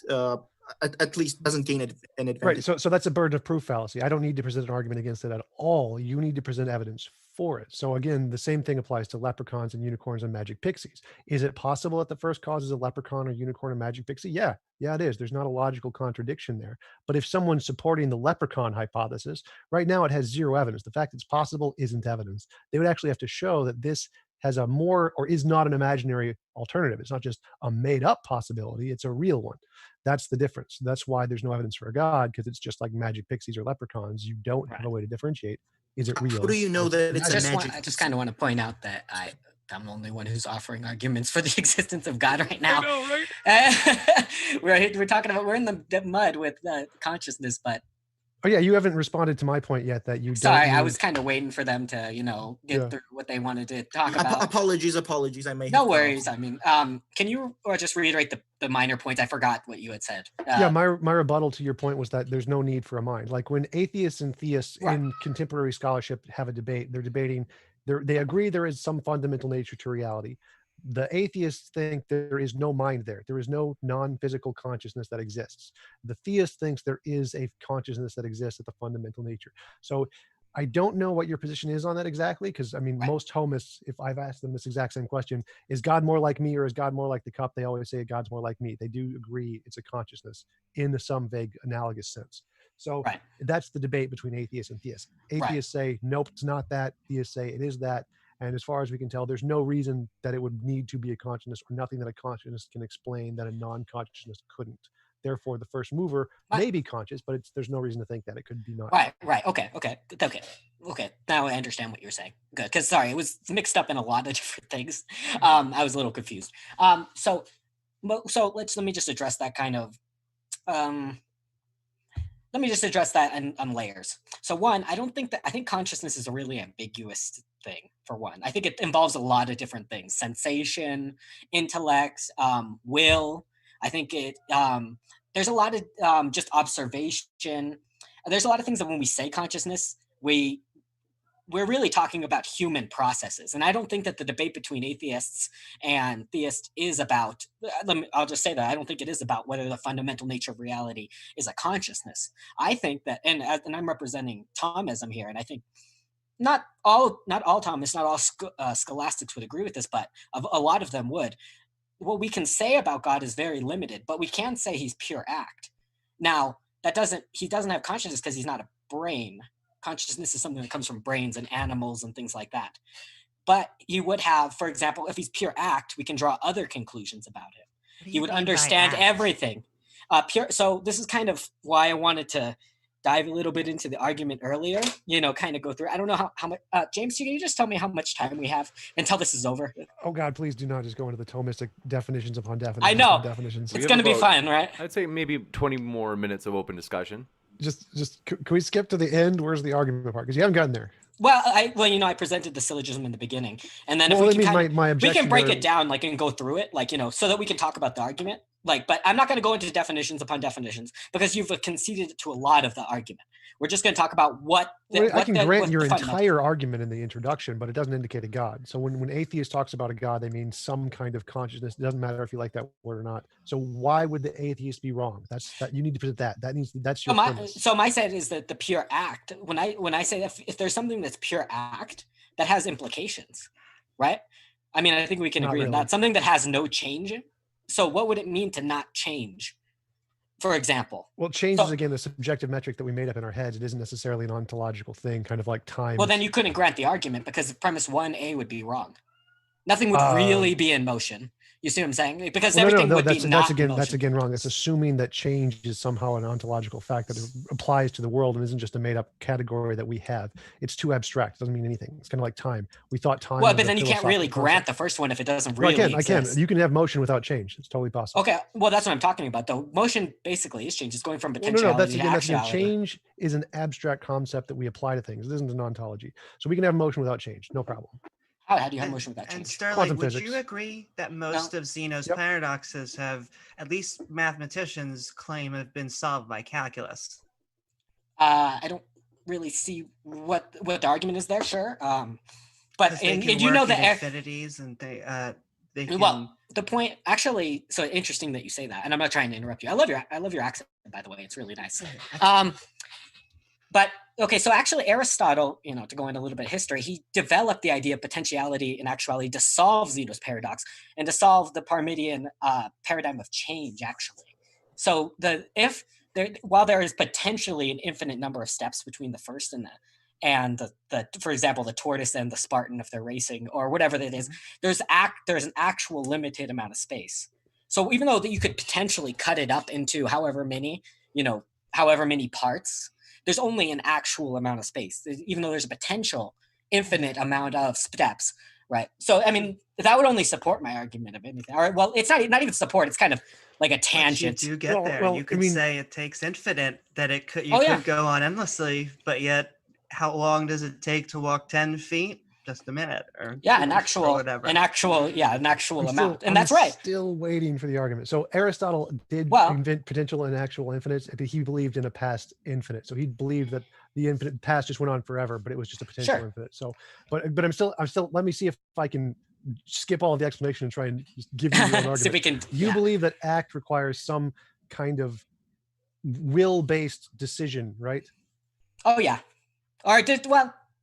at least doesn't gain an advantage. Right. So that's a burden of proof fallacy. I don't need to present an argument against it at all. You need to present evidence for it. So again, the same thing applies to leprechauns and unicorns and magic pixies. Is it possible that the first cause is a leprechaun or unicorn or magic pixie? Yeah, it is. There's not a logical contradiction there. But if someone's supporting the leprechaun hypothesis, right now it has zero evidence. The fact it's possible isn't evidence. They would actually have to show that this has a more, or is not an imaginary alternative. It's not just a made up possibility, it's a real one. That's the difference. That's why there's no evidence for a God, because it's just like magic pixies or leprechauns. You don't have a way to differentiate. Is it real? How do you know that it's a magic? I just kind of want to point out that I'm the only one who's offering arguments for the existence of God right now. I know, right? we're talking about, we're in the mud with consciousness, but Oh yeah, you haven't responded to my point yet that you sorry, don't I was kind of waiting for them to, get through what they wanted to talk about. Apologies. I may. No worries. I mean, can you just reiterate the minor points? I forgot what you had said. Yeah, my rebuttal to your point was that there's no need for a mind. Like when atheists and theists in contemporary scholarship have a debate, they're debating, they agree there is some fundamental nature to reality. The atheists think there is no mind there. There is no non-physical consciousness that exists. The theist thinks there is a consciousness that exists at the fundamental nature. So I don't know what your position is on that exactly, because I mean, most Thomists, if I've asked them this exact same question, is God more like me or is God more like the cup? They always say God's more like me. They do agree it's a consciousness in some vague analogous sense. So that's the debate between atheists and theists. Atheists say, nope, it's not that. Theists say it is that. And as far as we can tell, there's no reason that it would need to be a consciousness, or nothing that a consciousness can explain that a non-consciousness couldn't. Therefore, the first mover may be conscious, but there's no reason to think that it could be not. Right. Okay. Now I understand what you're saying. Good. Because sorry, it was mixed up in a lot of different things. I was a little confused. So let me just address that kind of. Let me just address that on layers. So one, I think consciousness is a really ambiguous thing, for one. I think it involves a lot of different things: sensation, intellect, will. I think there's a lot of just observation. There's a lot of things that when we say consciousness, we're really talking about human processes. And I don't think that the debate between atheists and theists is about, I'll just say that I don't think it is about whether the fundamental nature of reality is a consciousness. I think that, and I'm representing Thomism here, and I think not all Thomists, not all scholastics would agree with this, but a lot of them would. What we can say about God is very limited, but we can say he's pure act. Now, he doesn't have consciousness because he's not a brain. Consciousness is something that comes from brains and animals and things like that. But he would have, for example, if he's pure act, we can draw other conclusions about him. He would understand everything. So this is kind of why I wanted to dive a little bit into the argument earlier, kind of go through. I don't know how much, James, can you just tell me how much time we have until this is over? Oh God, please do not just go into the Thomistic definitions upon definitions. I know. Definitions. It's going to be fun, right? I'd say maybe 20 more minutes of open discussion. Just can we skip to the end? Where's the argument part? Because you haven't gotten there. Well, I presented the syllogism in the beginning, and then we can break it down, and go through it, so that we can talk about the argument. But I'm not going to go into definitions upon definitions because you've conceded to a lot of the argument. We're just going to talk about I can grant your entire argument in the introduction, but it doesn't indicate a God. So when atheist talks about a God, they mean some kind of consciousness. It doesn't matter if you like that word or not. So why would the atheist be wrong? That's you need to present that. That's your premise. So my set is that the pure act. When I say that if there's something that's pure act, that has implications, right? I mean, I think we can agree on that. Something that has no change. So what would it mean to not change? For example. Well, change is, again, the subjective metric that we made up in our heads. It isn't necessarily an ontological thing, kind of like time. Well, then you couldn't grant the argument because premise 1A would be wrong. Nothing would really be in motion. You see what I'm saying? Because everything would be not in motion. That's again wrong. It's assuming that change is somehow an ontological fact that applies to the world and isn't just a made-up category that we have. It's too abstract. It doesn't mean anything. It's kind of like time. We thought time. Well, but then you can't really grant the first one if it doesn't really exist. I can. You can have motion without change. It's totally possible. Okay. Well, that's what I'm talking about, though. Motion basically is change. It's going from potentiality to actuality. Change is an abstract concept that we apply to things. It isn't an ontology. So we can have motion without change. No problem. How do you have motion without And change? Sterling, Quantum would physics. you agree that most of Zeno's Yep. paradoxes have, at least mathematicians claim, have been solved by calculus? I don't really see what the argument is there. Sure, but Because they and can you work know in that infinities, and they can. well, the point actually. So interesting that you say that, and I'm not trying to interrupt you. I love your accent, by the way. It's really nice. But okay, so actually Aristotle, to go into a little bit of history, he developed the idea of potentiality and actuality to solve Zeno's paradox and to solve the Parmenidean paradigm of change, actually. So while there is potentially an infinite number of steps between the first and the for example, the tortoise and the Spartan, if they're racing or whatever that is, there's an actual limited amount of space. So even though that you could potentially cut it up into however many parts, there's only an actual amount of space, even though there's a potential infinite amount of steps, right? So, I mean, that would only support my argument of anything. Or, well, it's not even support. It's kind of like a tangent. But you do get there. You could say it takes infinite, that it could could go on endlessly, but yet how long does it take to walk 10 feet? Just a minute, or an actual amount, and that's right. Still waiting for the argument. So Aristotle did invent potential and actual infinites, but he believed in a past infinite. So he believed that the infinite past just went on forever, but it was just a potential infinite. So, but I'm still. Let me see if I can skip all of the explanation and try and give you your own argument. You believe that act requires some kind of will-based decision, right? Oh yeah, or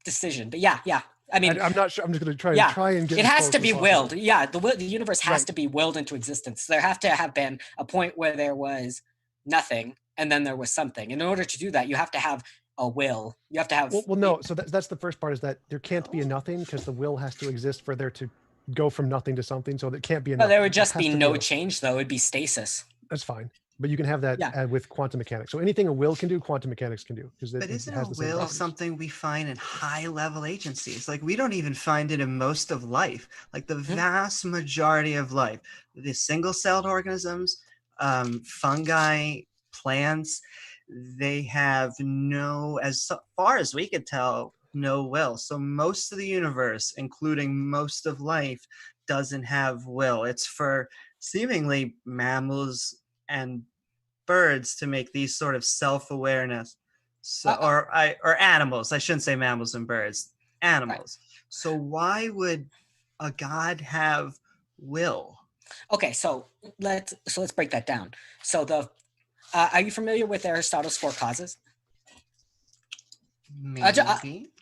decision, but yeah. I mean, I'm not sure. I'm just going to try and get. It has to be willed. Yeah, the universe has to be willed into existence. There have to have been a point where there was nothing, and then there was something. And in order to do that, you have to have a will. You have to have. Well, no. So that's the first part, is that there can't be a nothing, because the will has to exist for there to go from nothing to something. So there can't be a. Well, there would just be no change, though. It'd be stasis. That's fine. But you can have that with quantum mechanics. So anything a will can do, quantum mechanics can do. But isn't a will something we find in high-level agencies? Like, we don't even find it in most of life. Like, the vast majority of life, the single-celled organisms, fungi, plants, they have as far as we could tell, no will. So most of the universe, including most of life, doesn't have will. It's for seemingly mammals and birds to make these sort of self-awareness, or animals. I shouldn't say mammals and birds. Animals. Right. So why would a god have will? Okay, so let's break that down. So are you familiar with Aristotle's four causes? Maybe.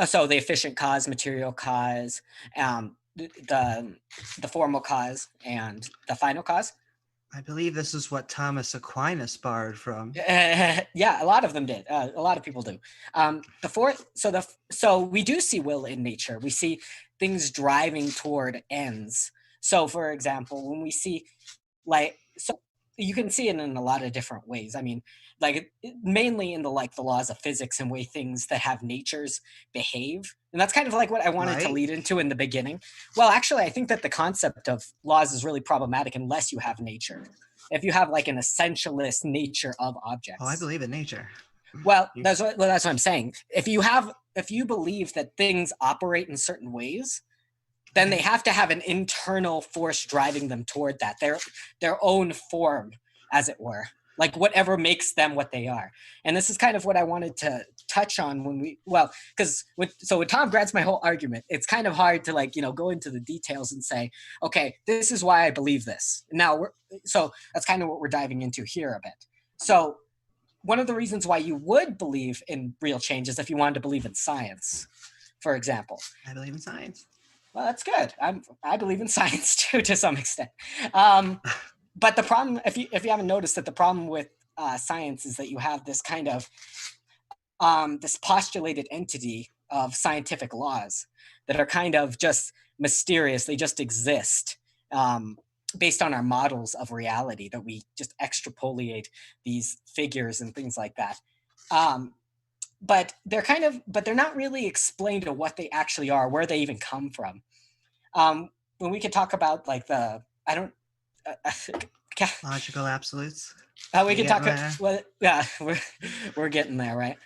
So the efficient cause, material cause, the formal cause, and the final cause. I believe this is what Thomas Aquinas borrowed from. Yeah, a lot of them did. A lot of people do. The fourth, so we do see will in nature. We see things driving toward ends. So, for example, when we see, so you can see it in a lot of different ways. I mean, mainly in the laws of physics and way things that have natures behave. And that's kind of like what I wanted to lead into in the beginning. Well, actually, I think that the concept of laws is really problematic unless you have nature. If you have an essentialist nature of objects. Oh, I believe in nature. Well, that's what I'm saying. If you believe that things operate in certain ways, then they have to have an internal force driving them toward that, their own form, as it were, like whatever makes them what they are. And this is kind of what I wanted to touch on because when Tom grabs my whole argument, it's kind of hard to go into the details and say, okay, this is why I believe this. Now, so that's kind of what we're diving into here a bit. So one of the reasons why you would believe in real change is if you wanted to believe in science, for example. I believe in science. Well, that's good. I believe in science too, to some extent. But the problem, if you haven't noticed, that the problem with science is that you have this kind of this postulated entity of scientific laws that are kind of just mysterious. They just exist based on our models of reality, that we just extrapolate these figures and things like that. But they're not really explained to what they actually are, where they even come from. When we could talk about logical absolutes. We can talk. Well, yeah, we're getting there, right?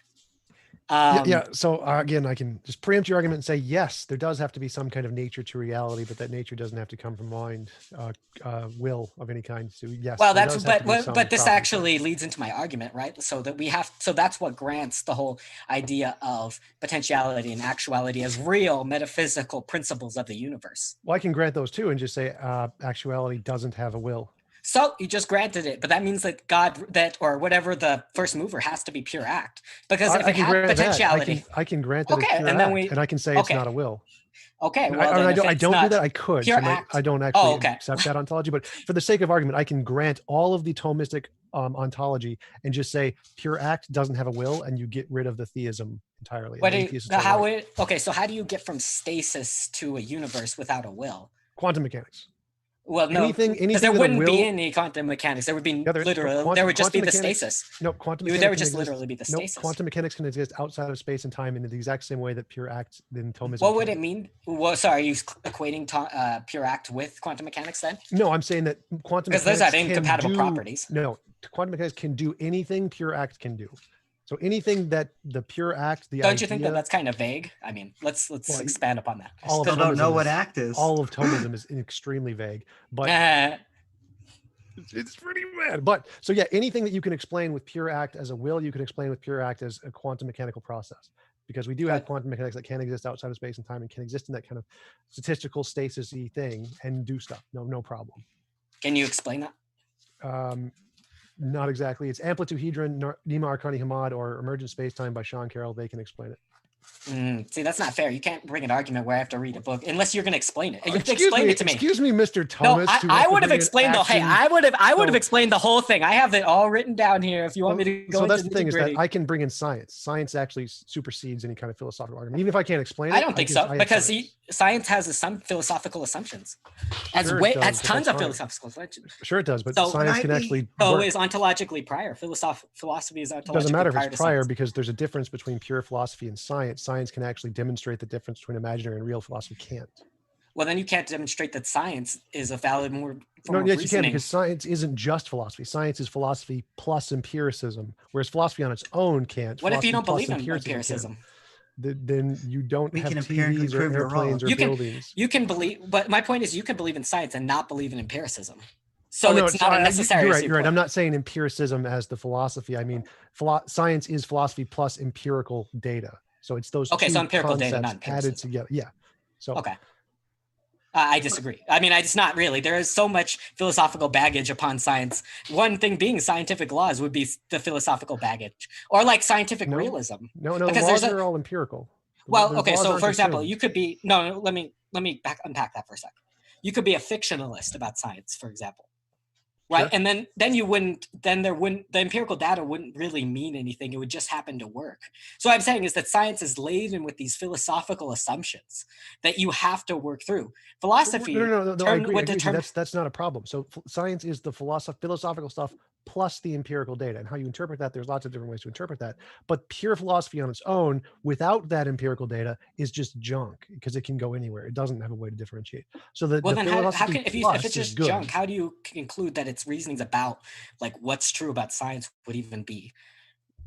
Yeah. So again, I can just preempt your argument and say, yes, there does have to be some kind of nature to reality, but that nature doesn't have to come from mind, will of any kind. So yes, Well, there that's does have to be some but this property actually leads into my argument, right? So that we have, so that's what grants the whole idea of potentiality and actuality as real metaphysical principles of the universe. Well, I can grant those too, and just say actuality doesn't have a will. So you just granted it, but that means that God, that or whatever the first mover has to be pure act, because if I it can had grant potentiality, that. I can grant that Okay, it's pure and then act, and I can say it's not a will. okay, well, I then if don't it's do not that. I could. pure So act. I don't actually okay. accept that ontology, but for the sake of argument, I can grant all of the Thomistic ontology and just say pure act doesn't have a will, and you get rid of the theism entirely. What and do you, atheists are how right. it, okay, so how do you get from stasis to a universe without a will? Quantum mechanics. Well, no, Anything because there with a wouldn't be will- any quantum mechanics. There would be Yeah, literally, there would just be quantum the mechanics- stasis. No, quantum There mechanics would just can exist- literally be the no, stasis. quantum mechanics can exist outside of space and time in the exact same way that pure act in Thomism. What would can. it mean? Well, sorry, are you equating pure act with quantum mechanics then? No, I'm saying that quantum Because mechanics those have can incompatible do- properties. No, quantum mechanics can do anything pure act can do. So anything that the pure act, the Don't you think that idea- that's kind of vague? I mean, let's Well, expand upon that. all of Still don't know Thomism what is- act is. all of Thomism is extremely vague, but it's pretty bad. But so yeah, anything that you can explain with pure act as a will, you can explain with pure act as a quantum mechanical process, because we do have But- quantum mechanics that can exist outside of space and time and can exist in that kind of statistical stasis-y thing and do stuff. No problem. Can you explain that? Not exactly. It's Amplituhedron, Nima Arcani Hamad, or Emergent Space-Time by Sean Carroll. They can explain it. See, that's not fair. You can't bring an argument where I have to read a book unless you're going to explain it. You have to Excuse explain me, it to me. Excuse me, Mr. No, Thomas. I would have explained the. Hey, I would have So- explained the whole thing. I have it all written down here. If you want me to go So into that's the thing, is that nitty-gritty. I can bring in science. Science actually supersedes any kind of philosophical argument. Even if I can't explain it. I don't think so, have because science. science has some philosophical assumptions, as Sure it way does, as but tons that's of fine. philosophical assumptions. Sure it does, but So- science Can can I be- actually So work. is ontologically prior. Philosophy is ontologically It doesn't matter if prior it's to prior, science. because there's a difference between pure philosophy and science. Science can actually demonstrate the difference between imaginary and real. Philosophy can't. Well, then you can't demonstrate that science is a valid form No, of yes, you can, reasoning. because science isn't just philosophy. Science is philosophy plus empiricism, whereas philosophy on its own can't. What if you Philosophy don't plus believe in can. empiricism? Then you don't We have can empirically TVs or prove you're wrong. airplanes or You can- buildings. You can believe, but my point is, you can believe in science and not believe in empiricism. So Oh, no, it's not a necessary. You're right. You're right. I'm not saying empiricism as the philosophy. I mean, science is philosophy plus empirical data. So it's those Okay, two so empirical data, concepts not added empiricism. together. Yeah. So Okay. I disagree. I mean, it's not really. There is so much philosophical baggage upon science. One thing being scientific laws would be the philosophical baggage, or like scientific No. realism. no, because laws there's a- are all empirical. Well, The okay. laws So, aren't for example, assumed. you could be no. Let me unpack that for a second. You could be a fictionalist about science, for example, right? Sure. And then you wouldn't. Then there wouldn't. The empirical data wouldn't really mean anything. It would just happen to work. So what I'm saying is that science is laden with these philosophical assumptions that you have to work through. Philosophy. No, I agree. would I agree. determine- That's not a problem. So science is the philosophical stuff plus the empirical data, and how you interpret that. There's lots of different ways to interpret that. But pure philosophy on its own, without that empirical data, is just junk, because it can go anywhere. It doesn't have a way to differentiate. So the Well, then how philosophy can if plus it's is just good. junk, how do you conclude that its reasonings about like what's true about science would even be?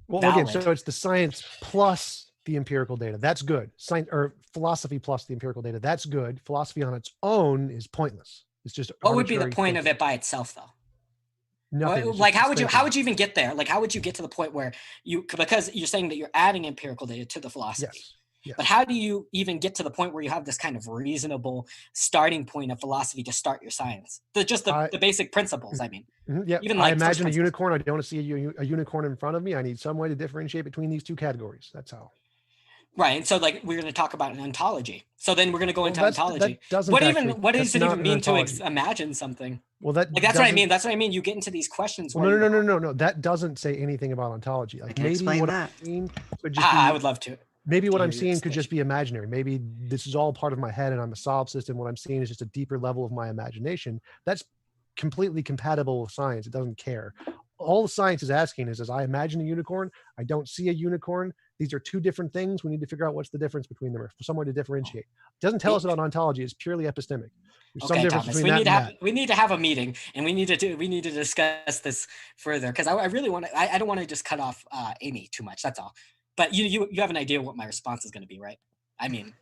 Well, again, valid? so it's the science plus the empirical data. That's good. Science or philosophy plus the empirical data. That's good. Philosophy on its own is pointless. It's just What would be the arbitrary point of thinking. it by itself, though? Nothing. It's Like, just how would thinking. you even get there? Like, how would you get to the point where because you're saying that you're adding empirical data to the philosophy? Yes. Yes. But how do you even get to the point where you have this kind of reasonable starting point of philosophy to start your science? The basic principles, I mean. Mhm, yeah, Even I like first imagine a principles. unicorn. I don't want to see a unicorn in front of me. I need some way to differentiate between these two categories. That's how. Right. And so like we're going to talk about an ontology. So then we're going to go into ontology. That doesn't What actually, what does that's it not even an mean to ontology. imagine something? Well, that Like that's what I doesn't- mean. That's what I mean. You get into these questions. Well, where no. That doesn't say anything about ontology. Like can maybe explain what that. I'm seeing could just I be, would love to. maybe what to I'm hear your seeing could just explanation. be imaginary. Maybe this is all part of my head and I'm a solid system. What I'm seeing is just a deeper level of my imagination. That's completely compatible with science. It doesn't care. All science is asking is, as I imagine a unicorn, I don't see a unicorn. These are two different things. We need to figure out what's the difference between them, or somewhere to differentiate. It doesn't tell us about ontology. It's purely epistemic. There's some Okay, difference Thomas, between we that need to and have that. we need to have a meeting, and we need to discuss this further because I really want to. I don't want to just cut off Amy too much. That's all. But you have an idea what my response is going to be, right? I mean,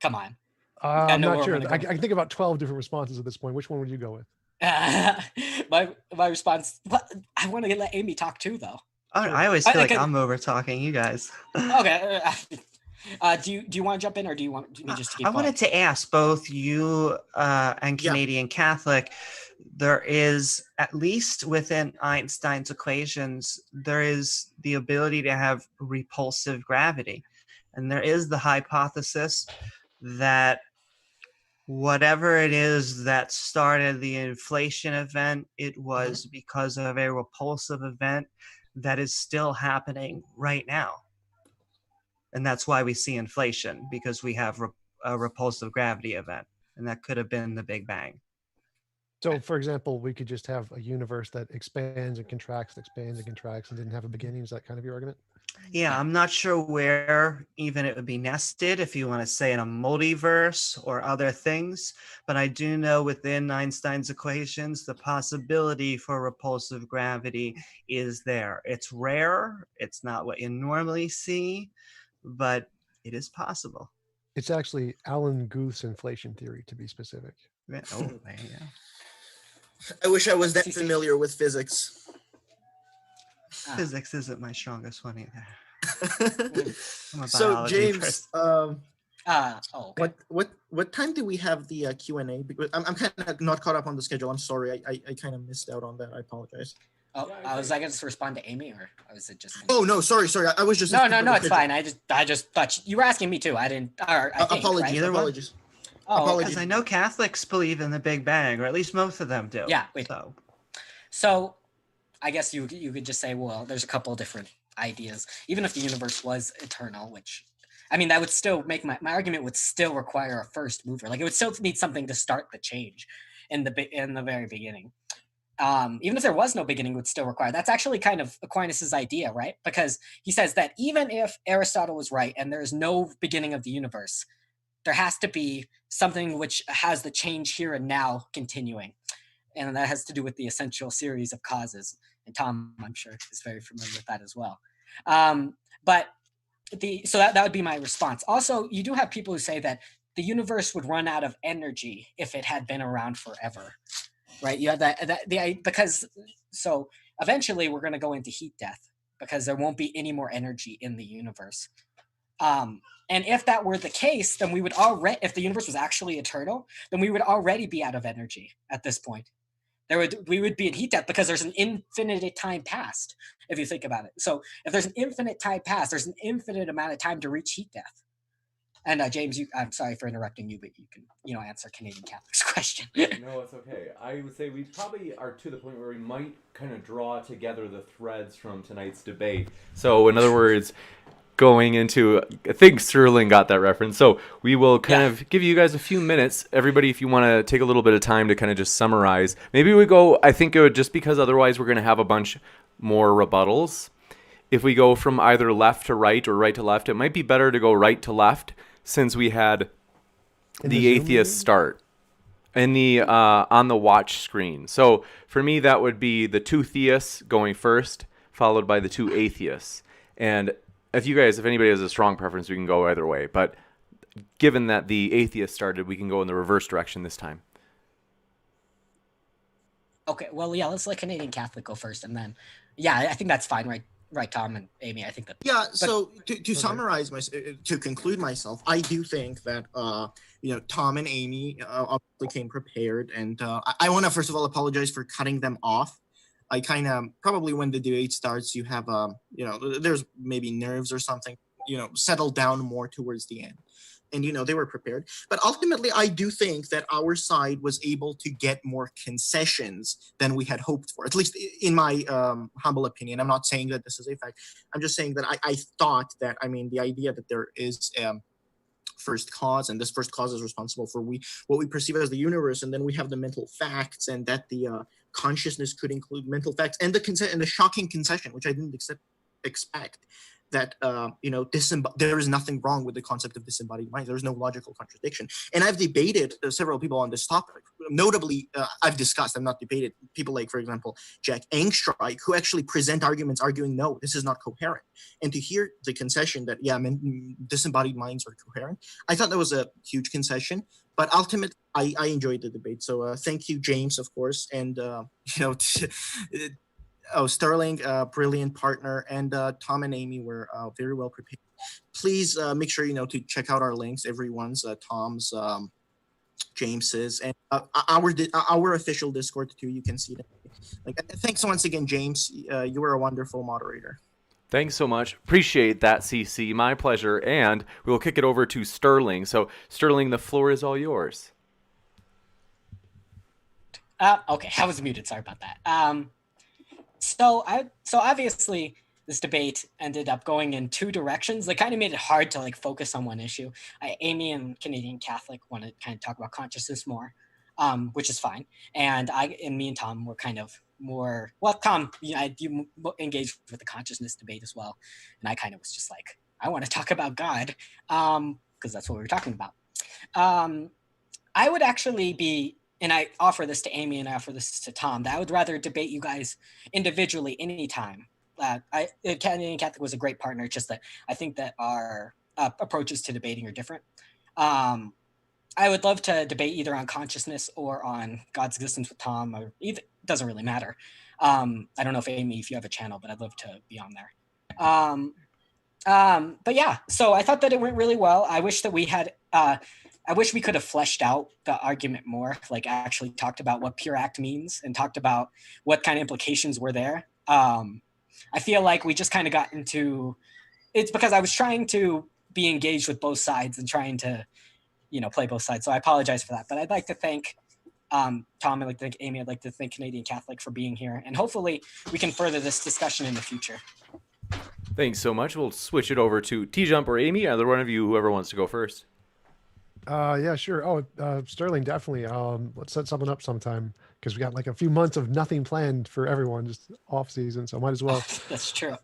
come on. I'm know not where sure. we're gonna I go. can think about 12 different responses at this point. Which one would you go with? My response. I want to let Amy talk too, though. I always feel like I'm over talking you guys. Okay. Do you want to jump in, or do you want me just to keep I going? wanted to ask both you and Canadian Catholic, there is, at least within Einstein's equations, there is the ability to have repulsive gravity. And there is the hypothesis that whatever it is that started the inflation event, it was because of a repulsive event that is still happening right now. And that's why we see inflation, because we have a repulsive gravity event. And that could have been the Big Bang. So, for example, we could just have a universe that expands and contracts, and didn't have a beginning. Is that kind of your argument? Yeah, I'm not sure where even it would be nested, if you want to say in a multiverse or other things, but I do know within Einstein's equations, the possibility for repulsive gravity is there. It's rare, it's not what you normally see, but it is possible. It's actually Alan Guth's inflation theory, to be specific. Yeah, oh, there you go. I wish I was that familiar with physics. Physics isn't my strongest one either. I'm a So biology James, person. Okay. what time do we have the Q&A? Because I'm kind of not caught up on the schedule. I'm sorry, I kind of missed out on that. I apologize. Oh, was I going to respond to Amy, or was it just? Oh no, sorry. I was just No. It's fine. I just thought you were asking me too. I didn't. Or I think, apologies. Right? Apologies. Oh, apologies. Because I know Catholics believe in the Big Bang, or at least most of them do. Yeah. Wait. So I guess you could just say, well, there's a couple different ideas. Even if the universe was eternal, which, I mean, that would still make my argument would still require a first mover. Like, it would still need something to start the change in the very beginning. Even if there was no beginning, would still require. That's actually kind of Aquinas's idea, right? Because he says that even if Aristotle was right and there is no beginning of the universe, there has to be something which has the change here and now continuing. And that has to do with the essential series of causes. And Tom, I'm sure, is very familiar with that as well. So that would be my response. Also, you do have people who say that the universe would run out of energy if it had been around forever, right? You have because eventually we're going to go into heat death because there won't be any more energy in the universe. And if that were the case, then we would already, if the universe was actually eternal, then we would already be out of energy at this point. We would be in heat death because there's an infinite time past, if you think about it. So if there's an infinite time past, there's an infinite amount of time to reach heat death. And James, I'm sorry for interrupting you, but you can, answer Canadian Catholic's question. No, it's okay. I would say we probably are to the point where we might kind of draw together the threads from tonight's debate. So, in other words, going into, I think Sterling got that reference. So we will kind of give you guys a few minutes. Everybody, if you want to take a little bit of time to kind of just summarize. Maybe we go, I think it would, just because otherwise we're going to have a bunch more rebuttals. If we go from either left to right or right to left, it might be better to go right to left, since we had the atheist start in the on the watch screen. So for me, that would be the two theists going first, followed by the two atheists. And if anybody has a strong preference, we can go either way. But given that the atheist started, we can go in the reverse direction this time. Okay, well, yeah, let's let Canadian Catholic go first, and then, I think that's fine, right, Tom and Amy. I think that. Yeah. So to summarize to conclude myself, I do think that Tom and Amy obviously came prepared, and I want to first of all apologize for cutting them off. I kind of probably when the debate starts, you have there's maybe nerves or something, settle down more towards the end. And, they were prepared. But ultimately, I do think that our side was able to get more concessions than we had hoped for, at least in my humble opinion. I'm not saying that this is a fact. I'm just saying that I thought that, the idea that there is first cause, and this first cause is responsible for what we perceive as the universe, and then we have the mental facts, and that the consciousness could include mental facts, and the shocking concession, which I didn't accept expect that there is nothing wrong with the concept of disembodied mind. There is no logical contradiction. And I've debated several people on this topic. Notably, I've not debated people like, for example, Jack Engstrike, who actually present arguments arguing, no, this is not coherent. And to hear the concession that, disembodied minds are coherent, I thought that was a huge concession. But ultimately, I enjoyed the debate. So thank you, James, of course. And, Sterling, brilliant partner, and Tom and Amy were very well prepared. Please make sure to check out our links, everyone's, Tom's, James's, and our official Discord too. You can see that. Thanks once again, James. You were a wonderful moderator. Thanks so much. Appreciate that, CC. My pleasure. And we will kick it over to Sterling. So, Sterling, the floor is all yours. Okay, I was muted. Sorry about that. So obviously this debate ended up going in two directions. They kind of made it hard to focus on one issue. Amy and Canadian Catholic want to kind of talk about consciousness more, which is fine. And me and Tom were kind of more, well, Tom, you engaged with the consciousness debate as well. And I kind of was just like, I want to talk about God, because that's what we were talking about. I would actually be, and I offer this to Amy and I offer this to Tom, that I would rather debate you guys individually anytime. Canadian Catholic was a great partner, just that I think that our approaches to debating are different. I would love to debate either on consciousness or on God's existence with Tom, or either, doesn't really matter. I don't know if Amy, if you have a channel, but I'd love to be on there. But yeah, so I thought that it went really well. I wish that we had, I wish we could have fleshed out the argument more, actually talked about what pure act means and talked about what kind of implications were there. I feel like we just kind of got into, it's because I was trying to be engaged with both sides and trying to, play both sides. So I apologize for that, but I'd like to thank Tom, I'd like to thank Amy, I'd like to thank Canadian Catholic for being here. And hopefully we can further this discussion in the future. Thanks so much. We'll switch it over to TJump or Amy. Either one of you, whoever wants to go first. Yeah, sure. Oh, Sterling, definitely. Let's set something up sometime, because we got a few months of nothing planned for everyone, just off season. So might as well. That's true.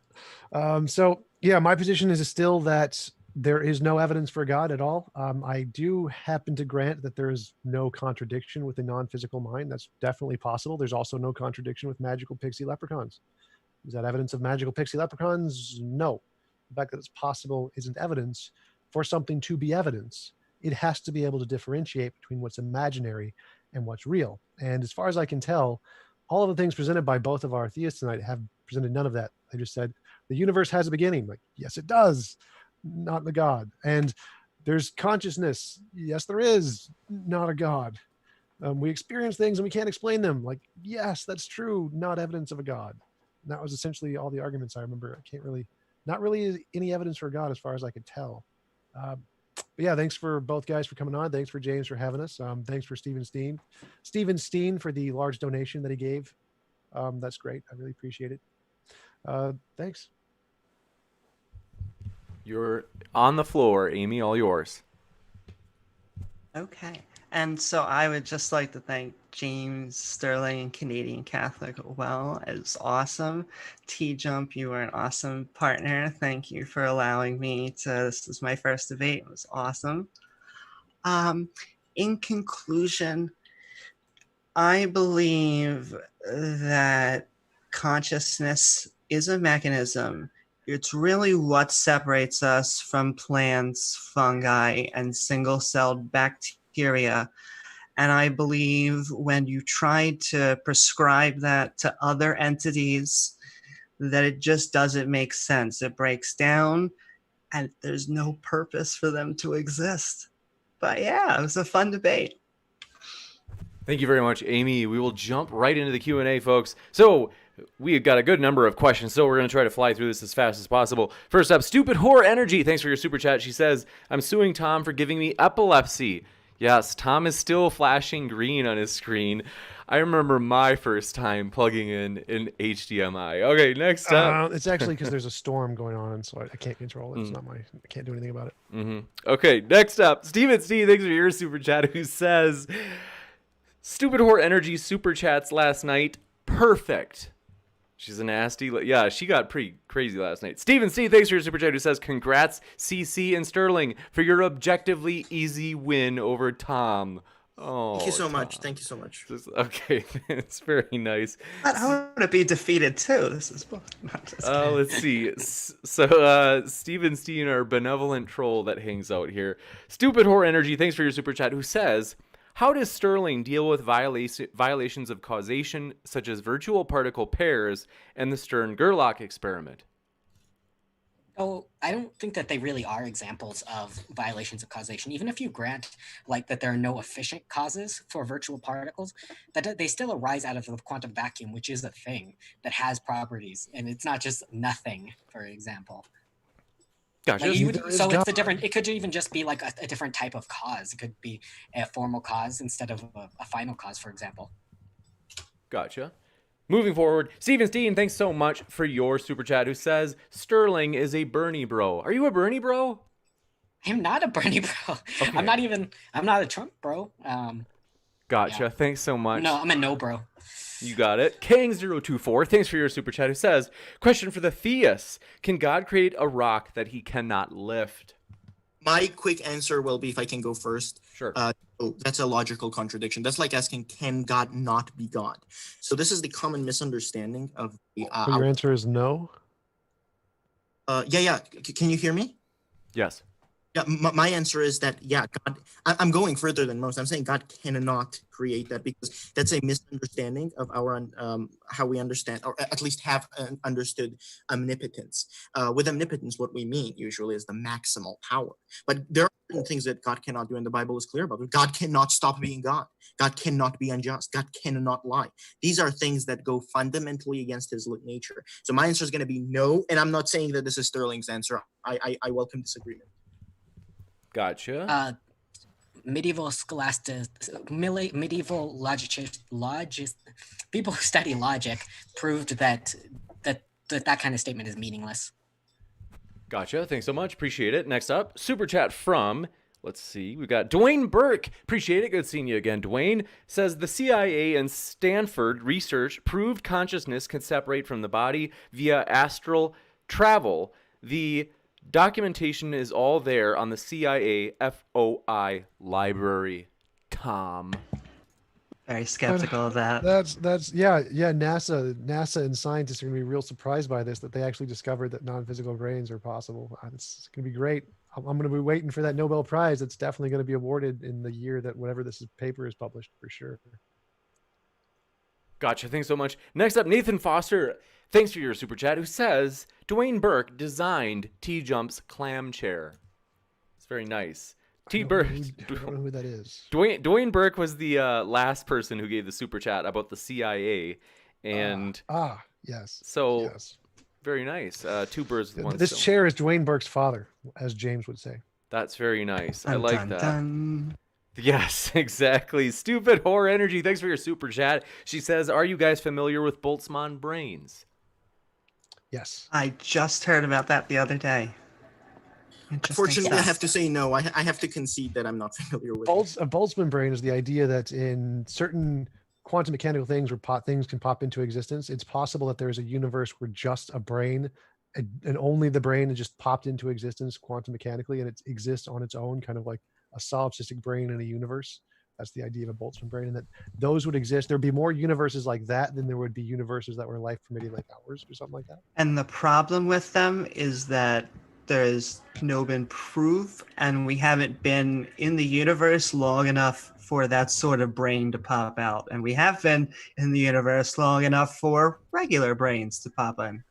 So yeah, my position is still that there is no evidence for God at all. I do happen to grant that there is no contradiction with the non-physical mind. That's definitely possible. There's also no contradiction with magical pixie leprechauns. Is that evidence of magical pixie leprechauns? No. The fact that it's possible isn't evidence for something to be evidence. It has to be able to differentiate between what's imaginary and what's real. And as far as I can tell, all of the things presented by both of our theists tonight have presented none of that. They just said, the universe has a beginning. Yes, it does. Not the God. And there's consciousness. Yes, there is. Not a God. We experience things and we can't explain them. Yes, that's true. Not evidence of a God. And that was essentially all the arguments I remember. Not really any evidence for God as far as I could tell. But yeah, thanks for both guys for coming on. Thanks for James for having us. Thanks for Stephen Steen for the large donation that he gave. That's great. I really appreciate it. Thanks. You're on the floor, Amy, all yours. Okay. And so I would just like to thank James, Sterling, and Canadian Catholic. Well, it was awesome. TJump, you were an awesome partner. Thank you for allowing me to, this was my first debate. It was awesome. In conclusion, I believe that consciousness is a mechanism. It's really what separates us from plants, fungi, and single-celled bacteria. And I believe when you try to prescribe that to other entities, that it just doesn't make sense. It breaks down, and there's no purpose for them to exist. But yeah, it was a fun debate. Thank you very much, Amy. We will jump right into the Q&A, folks. So we've got a good number of questions, so we're going to try to fly through this as fast as possible. First up, Stupid Horror Energy. Thanks for your super chat. She says, I'm suing Tom for giving me epilepsy. Yes, Tom is still flashing green on his screen. I remember my first time plugging in an HDMI. Okay, next up. It's actually because there's a storm going on, so I can't control it. It's not I can't do anything about it. Okay, next up, Steven Steve, thanks for your super chat, who says, Stupid Horror Energy super chats last night. Perfect. She's a nasty. Yeah, she got pretty crazy last night. Steven C, thanks for your super chat, who says, congrats, CC and Sterling, for your objectively easy win over Tom. Oh, Thank you so Tom. much. Thank you so much. Okay, it's very nice. I want to be defeated too. This is Let's see. So, Steven Steen, our benevolent troll that hangs out here. Stupid Horror Energy, thanks for your super chat, who says, how does Sterling deal with violations of causation, such as virtual particle pairs and the Stern-Gerlach experiment? Oh, I don't think that they really are examples of violations of causation. Even if you grant like that there are no efficient causes for virtual particles, that they still arise out of the quantum vacuum, which is a thing that has properties, and it's not just nothing, for example. Gotcha. Like it's the different. It could even just be like a different type of cause. It could be a formal cause instead of a final cause, for example. Gotcha. Moving forward, Steven Steen, thanks so much for your super chat, who says, Sterling is a Bernie bro. Are you a Bernie bro? I'm not a Bernie bro. Okay. I'm not a Trump bro. Gotcha. Yeah. Thanks so much. No, I'm a no bro. You got it. Kang024, thanks for your super chat, who says, question for the Theists. Can God create a rock that he cannot lift? My quick answer will be, if I can go first. Sure. That's a logical contradiction. That's like asking, can God not be God? So this is the common misunderstanding of the... So your answer is no? Yeah. Can you hear me? Yes. Yeah, my answer is that, yeah, God, I'm going further than most. I'm saying God cannot create that, because that's a misunderstanding of our how we understand, or at least have understood omnipotence. With omnipotence, what we mean usually is the maximal power. But there are certain things that God cannot do, and the Bible is clear about it. God cannot stop being God. God cannot be unjust. God cannot lie. These are things that go fundamentally against his nature. So my answer is going to be no, and I'm not saying that this is Sterling's answer. I welcome disagreement. Gotcha. Medieval logicists, people who study logic proved that kind of statement is meaningless. Gotcha. Thanks so much. Appreciate it. Next up, super chat from, let's see, we got Dwayne Burke. Appreciate it. Good seeing you again, Dwayne. Says the CIA and Stanford research proved consciousness can separate from the body via astral travel. The documentation is all there on the CIA FOI library. Tom. Very skeptical of that. That's yeah. NASA and scientists are gonna be real surprised by this, that they actually discovered that non-physical brains are possible. It's gonna be great. I'm gonna be waiting for that Nobel Prize. It's definitely gonna be awarded in the year that whatever this paper is published, for sure. Gotcha. Thanks so much. Next up, Nathan Foster. Thanks for your super chat, who says Dwayne Burke designed TJump's clam chair. It's very nice. I don't know who that is. Dwayne Burke was the last person who gave the super chat about the CIA, and yes. So yes. Very nice. Two birds with one This stone. chair is Dwayne Burke's father, as James would say. That's very nice. I Dun, like dun, that. dun. Yes, exactly. Stupid Horror Energy. Thanks for your super chat. She says, "Are you guys familiar with Boltzmann brains?" Yes. I just heard about that the other day. Unfortunately, I have to say no. I have to concede that I'm not familiar with it. A Boltzmann brain is the idea that in certain quantum mechanical things where things can pop into existence, it's possible that there's a universe where just a brain and only the brain has just popped into existence quantum mechanically, and it exists on its own, kind of like a solipsistic brain in a universe. That's the idea of a Boltzmann brain, and that those would exist. There'd be more universes like that than there would be universes that were life permitting like ours or something like that. And the problem with them is that there's been proof, and we haven't been in the universe long enough for that sort of brain to pop out. And we have been in the universe long enough for regular brains to pop in.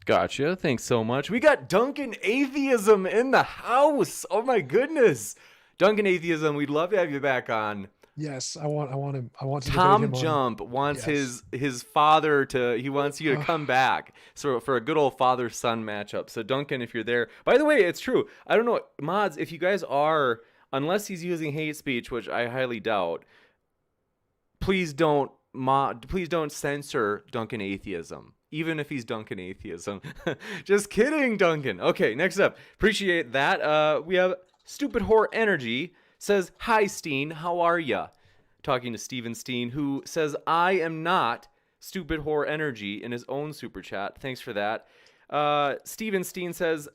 Gotcha. Thanks so much. We got Duncan Atheism in the house. Oh my goodness. Duncan Atheism, we'd love to have you back on. Yes, I want him. I want to Tom debate him Jump wants yes. his father to, he wants you to come back. So for a good old father-son matchup. So Duncan, if you're there, by the way, it's true. I don't know, mods, if you guys are, unless he's using hate speech, which I highly doubt, please don't censor Duncan Atheism. Even if he's Duncan Atheism. Just kidding, Duncan. Okay, next up. Appreciate that. We have Stupid Horror Energy says, "Hi, Steen. How are ya?" Talking to Steven Steen, who says, "I am not Stupid Whore Energy in his own super chat. Thanks for that. Steven Steen says,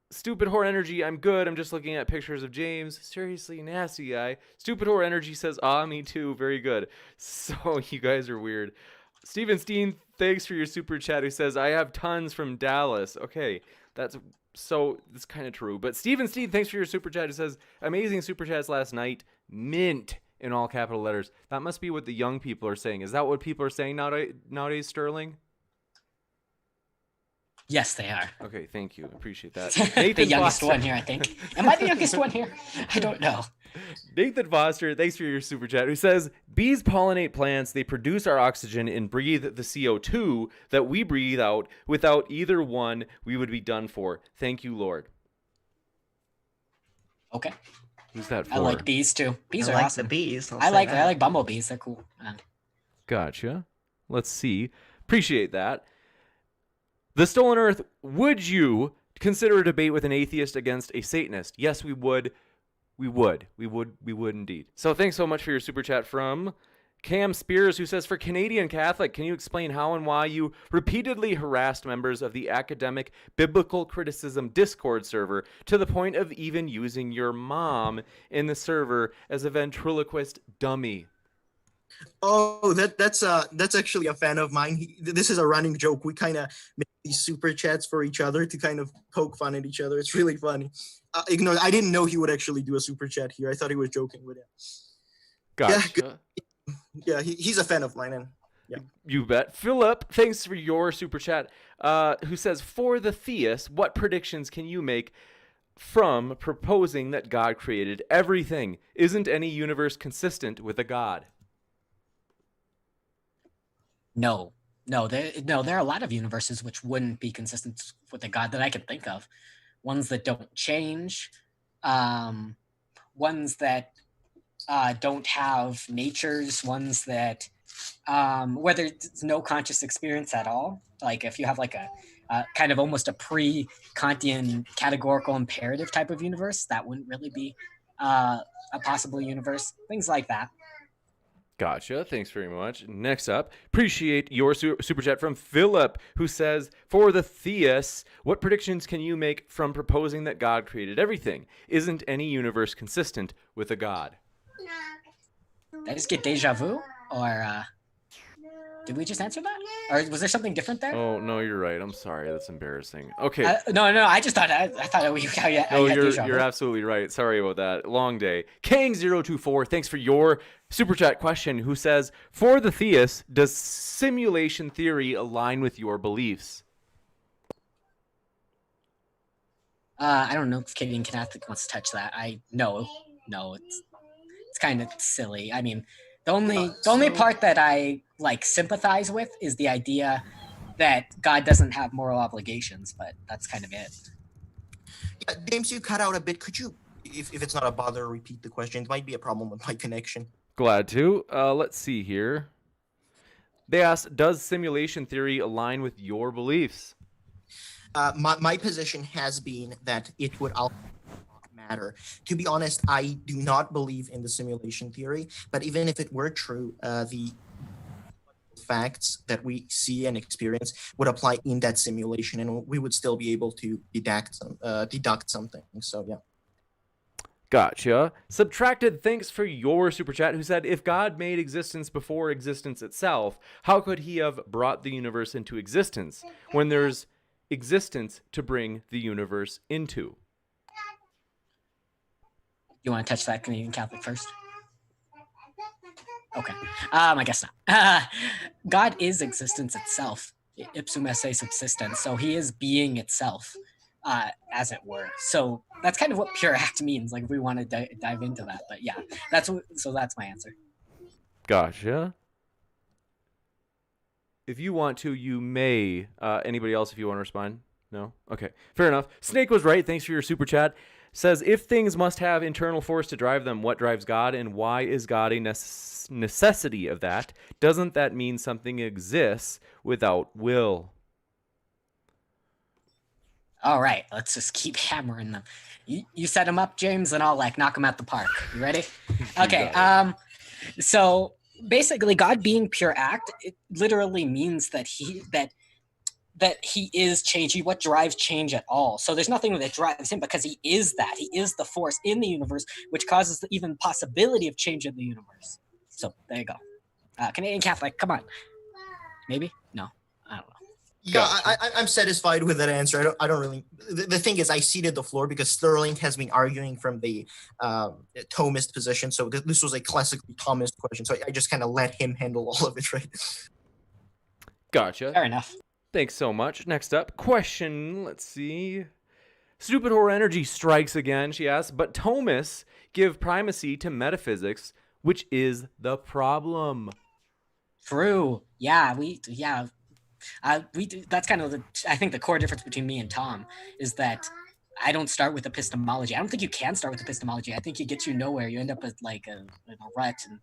Stupid Whore Energy, I'm good. I'm just looking at pictures of James. Seriously, nasty guy. Stupid Whore Energy says, me too. Very good. So you guys are weird. Steven Steen, thanks for your super chat, who says, I have tons from Dallas. Okay, that's kind of true. But Steven Steen, thanks for your super chat, who says, amazing super chats last night. Mint in all capital letters. That must be what the young people are saying. Is that what people are saying nowadays, Sterling? Yes, they are. Okay, thank you. Appreciate that. The youngest one here, I think. Am I the youngest one here? I don't know. Nathan Foster, thanks for your super chat, who says, bees pollinate plants, they produce our oxygen and breathe the CO2 that we breathe out. Without either one, we would be done for. Thank you, Lord. Okay. Who's that for? I like bees too. Bees I are like awesome. the bees. I like bumblebees. They're cool. Gotcha. Let's see. Appreciate that. The Stolen Earth, would you consider a debate with an atheist against a Satanist? Yes, we would. We would indeed. So thanks so much for your super chat from Cam Spears, who says, for Canadian Catholic, can you explain how and why you repeatedly harassed members of the academic biblical criticism Discord server to the point of even using your mom in the server as a ventriloquist dummy? Oh, that's actually a fan of mine. This is a running joke. We kind of make these super chats for each other to kind of poke fun at each other. It's really funny. I didn't know he would actually do a super chat here. I thought he was joking with it. Gotcha. Yeah, he's a fan of mine. And yeah, you bet. Philip, thanks for your super chat. Who says, for the Theist, what predictions can you make from proposing that God created everything? Isn't any universe consistent with a God? No, there are a lot of universes which wouldn't be consistent with a God that I can think of. Ones that don't change, ones that don't have natures, ones that where there's no conscious experience at all. Like if you have like a kind of almost a pre-Kantian categorical imperative type of universe, that wouldn't really be a possible universe. Things like that. Gotcha. Thanks very much. Next up, appreciate your super chat from Philip, who says, for the Theists, what predictions can you make from proposing that God created everything? Isn't any universe consistent with a God? Did I just get deja vu? Or did we just answer that? Or was there something different there? Oh, no, you're right. I'm sorry. That's embarrassing. Okay. No. I just thought I thought you're absolutely right. Sorry about that. Long day. Kang024, thanks for your super chat question, who says, for the Theists, does simulation theory align with your beliefs? I don't know if Canadian Catholic wants to touch that. No, it's kind of silly. I mean, the only part that I like sympathize with is the idea that God doesn't have moral obligations, but that's kind of it. Yeah, James, you cut out a bit. Could you, if it's not a bother, repeat the question? It might be a problem with my connection. Glad to. Let's see here. They asked, does simulation theory align with your beliefs? My position has been that it would matter. To be honest, I do not believe in the simulation theory, but even if it were true, the facts that we see and experience would apply in that simulation, and we would still be able to deduct something. So yeah. Gotcha. Subtracted, thanks for your super chat, who said, if God made existence before existence itself, how could he have brought the universe into existence when there's existence to bring the universe into? You want to touch that Canadian Catholic first? Okay. I guess not. God is existence itself. Ipsum esse subsistens. So he is being itself, as it were. So that's kind of what pure act means. Like if we want to dive into that, but yeah, that's my answer. Gotcha. If you want to, you may. Anybody else, if you want to respond? No? Okay. Fair enough. Snake was right. Thanks for your super chat. Says, if things must have internal force to drive them, what drives God, and why is God a necessity of that? Doesn't that mean something exists without will? All right, let's just keep hammering them. You set them up, James, and I'll knock them out the park. You ready? Okay. So basically God being pure act, it literally means that he is change. What drives change at all? So there's nothing that drives him because he is that. He is the force in the universe, which causes the even possibility of change in the universe. So there you go. Canadian Catholic, come on. Maybe? No, I don't know. Yeah, I'm satisfied with that answer. I don't really. The thing is, I ceded the floor because Sterling has been arguing from the Thomist position. So this was a classically Thomist question. So I just kind of let him handle all of it, right? Gotcha. Fair enough. Thanks so much. Next up, question. Let's see. Stupid Horror Energy strikes again, she asks, but Thomists give primacy to metaphysics, which is the problem. True. Yeah, we do. That's kind of I think the core difference between me and Tom is that I don't start with epistemology. I don't think you can start with epistemology. I think it gets you nowhere. You end up with like in a rut, and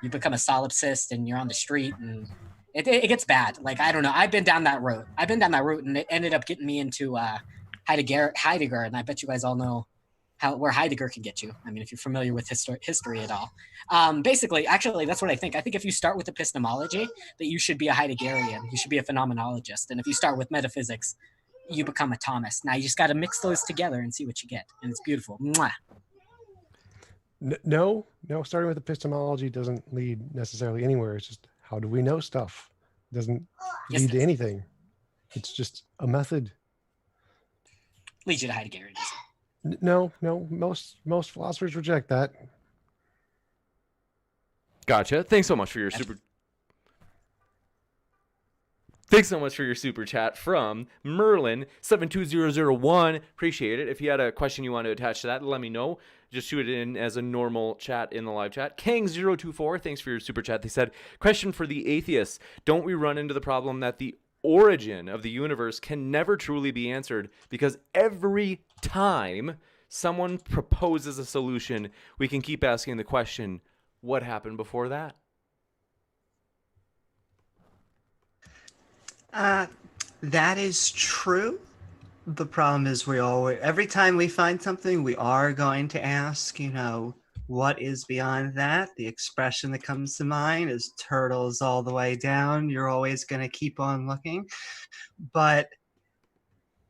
you become a solipsist, and you're on the street, and it gets bad. Like, I don't know. I've been down that route, and it ended up getting me into Heidegger, and I bet you guys all know where Heidegger can get you. I mean, if you're familiar with history at all. Basically, actually, that's what I think. I think if you start with epistemology, that you should be a Heideggerian. You should be a phenomenologist. And if you start with metaphysics, you become a Thomist. Now, you just got to mix those together and see what you get. And it's beautiful. Mwah. No, starting with epistemology doesn't lead necessarily anywhere. It's just, how do we know stuff? It doesn't lead to anything. It's just a method. Leads you to Heideggerianism. No, most philosophers reject that. Gotcha. Thanks so much for your super chat from Merlin72001. Appreciate it. If you had a question you want to attach to that, let me know. Just shoot it in as a normal chat in the live chat. Kang024, thanks for your super chat. They said, question for the atheists. Don't we run into the problem that the origin of the universe can never truly be answered because every time someone proposes a solution, we can keep asking the question, what happened before that? That is true. The problem is every time we find something, we are going to ask, what is beyond that? The expression that comes to mind is turtles all the way down. You're always going to keep on looking. But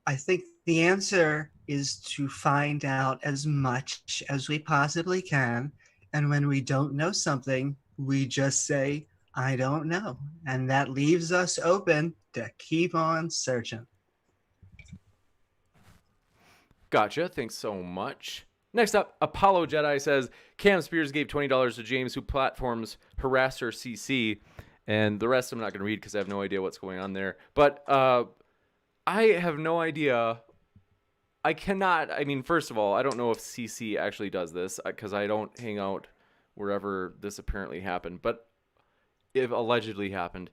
I think the answer is to find out as much as we possibly can. And when we don't know something, we just say, I don't know. And that leaves us open to keep on searching. Gotcha. Thanks so much. Next up, Apollo Jedi says, Cam Spears gave $20 to James, who platforms Harasser CC. And the rest I'm not going to read because I have no idea what's going on there. But I have no idea. First of all, I don't know if CC actually does this because I don't hang out wherever this apparently happened. But if allegedly happened,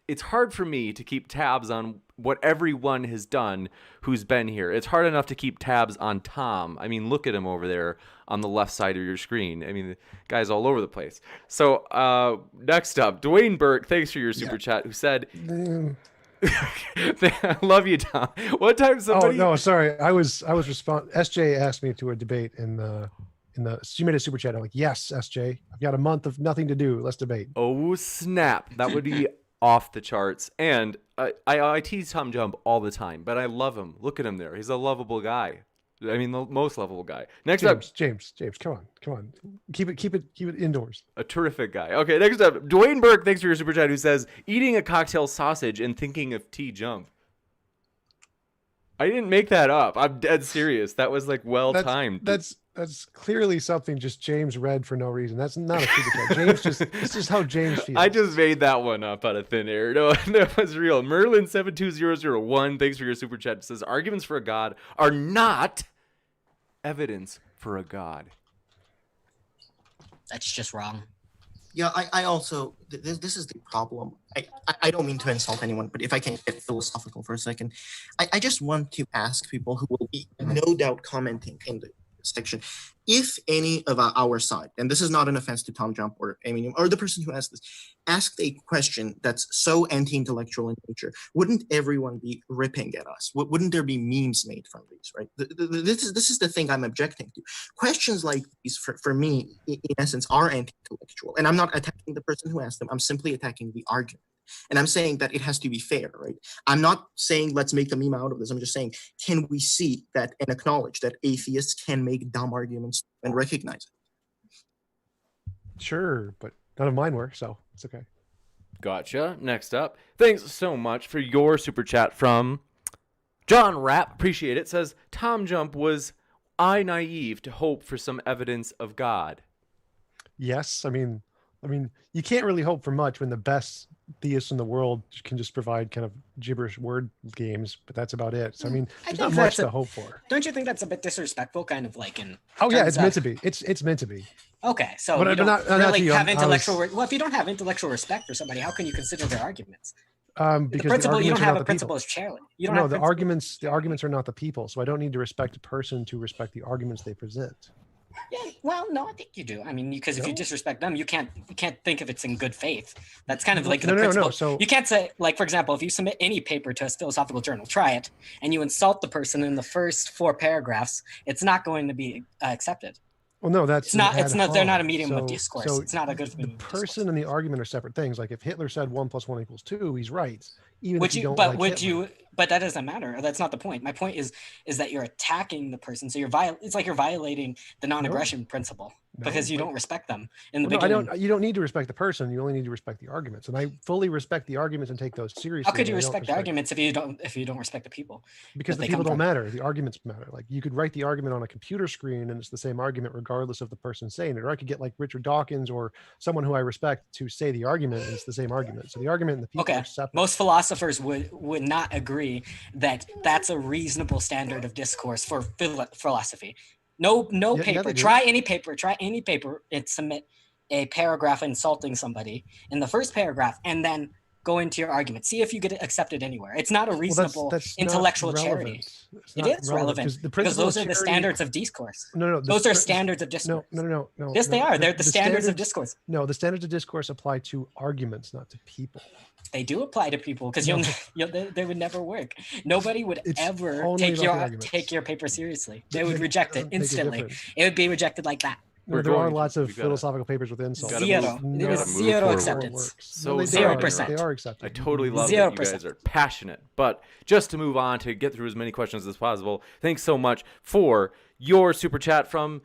it's hard for me to keep tabs on what everyone has done who's been here. It's hard enough to keep tabs on Tom. I mean, look at him over there on the left side of your screen. I mean, the guy's all over the place. So next up, Dwayne Burke, thanks for your super chat, who said, I love you, Tom. One time somebody... Oh, no, sorry. I was SJ asked me to a debate she made a super chat. I'm like, yes, SJ, I've got a month of nothing to do. Let's debate. Oh, snap. That would be off the charts. And I tease TJump all the time, but I love him. Look at him there. He's a lovable guy. I mean, the most lovable guy. Next up, James, come on. Keep it indoors. A terrific guy. Okay, next up, Dwayne Burke, thanks for your super chat, who says, eating a cocktail sausage and thinking of TJump. I didn't make that up. I'm dead serious. That was like well-timed. That's clearly something just James read for no reason. That's not a super chat. It's just how James feels. I just made that one up out of thin air. No, that was real. Merlin72001, thanks for your super chat. It says, arguments for a god are not evidence for a god. That's just wrong. Yeah, I also, this is the problem. I don't mean to insult anyone, but if I can get philosophical for a second, I just want to ask people who will be no doubt commenting in the section. If any of our side, and this is not an offense to TJump or Amy or the person who asked this, asked a question that's so anti-intellectual in nature, wouldn't everyone be ripping at us? Wouldn't there be memes made from these, right? This is the thing I'm objecting to. Questions like these, for me, in essence, are anti-intellectual. And I'm not attacking the person who asked them. I'm simply attacking the argument. And I'm saying that it has to be fair, right? I'm not saying let's make a meme out of this. I'm just saying, can we see that and acknowledge that atheists can make dumb arguments and recognize it? Sure, but none of mine were, so it's okay. Gotcha. Next up, thanks so much for your super chat from John Rapp. Appreciate it. Says, TJump, was I naive to hope for some evidence of God? Yes, I mean, you can't really hope for much when the best theists in the world can just provide kind of gibberish word games, but that's about it. So I mean, there's not much to hope for. Don't you think that's a bit disrespectful, kind of like in? Oh yeah, it's meant to be. It's meant to be. Okay, so But you don't not really to you. have intellectual. Well, if you don't have intellectual respect for somebody, how can you consider their arguments? Because The principle, you don't arguments are have not a the principle people. as charity. You don't No, have the principle. arguments are not the people, so I don't need to respect a person to respect the arguments they present. Yeah, well, no, I think you do. I mean, because if you No? disrespect them, you can't think if it's in good faith. That's kind of like No, the principle. no. So You can't say, like, for example, if you submit any paper to a philosophical journal, try it, and you insult the person in the first 4 paragraphs, it's not going to be accepted. well, no, that's It's not. an It's ad not. They're not a hoc. medium of So- discourse. so It's not a good the medium of discourse. person and the argument are separate things. Like if Hitler said 1 + 1 = 2, he's right. Even Would if you you? don't But like would Hitler. you? But that doesn't matter. That's not the point. My point is that you're attacking the person. So it's like you're violating the non-aggression principle because you don't respect them in the Well, no, beginning. you don't need to respect the person. You only need to respect the arguments. And I fully respect the arguments and take those seriously. How could you but I don't respect the arguments if you don't respect the people? Because that the they people come don't from? matter. The arguments matter. Like you could write the argument on a computer screen and it's the same argument regardless of the person saying it. Or I could get like Richard Dawkins or someone who I respect to say the argument and it's the same argument. So the argument and the people Okay. are separate. Most philosophers would not agree that that's a reasonable standard of discourse for philosophy. No Yeah, paper. they do. Try any paper and submit a paragraph insulting somebody in the first paragraph, and then go into your argument. See if you get it accepted anywhere. It's not a Well, reasonable that's not intellectual charity. relevant. It's It not is relevant 'cause the because principle those of are the charity- standards of discourse. No. Those are standards of discourse. No. Yes, they no. are. They're the standards of discourse. No, the standards of discourse apply to arguments, not to people. They do apply to people because they would never work. Nobody would It's ever only take about the arguments. your paper seriously. They would It reject it doesn't make a instantly. difference. It would be rejected like that. No, We're there are going to. lots of We gotta- philosophical papers with insults. Gotta Zero. move- It gotta is move zero forward. acceptance. So they sorry are, to interrupt. they are accepted. I totally love that 0%. you guys are passionate. But just to move on to get through as many questions as possible, thanks so much for your super chat from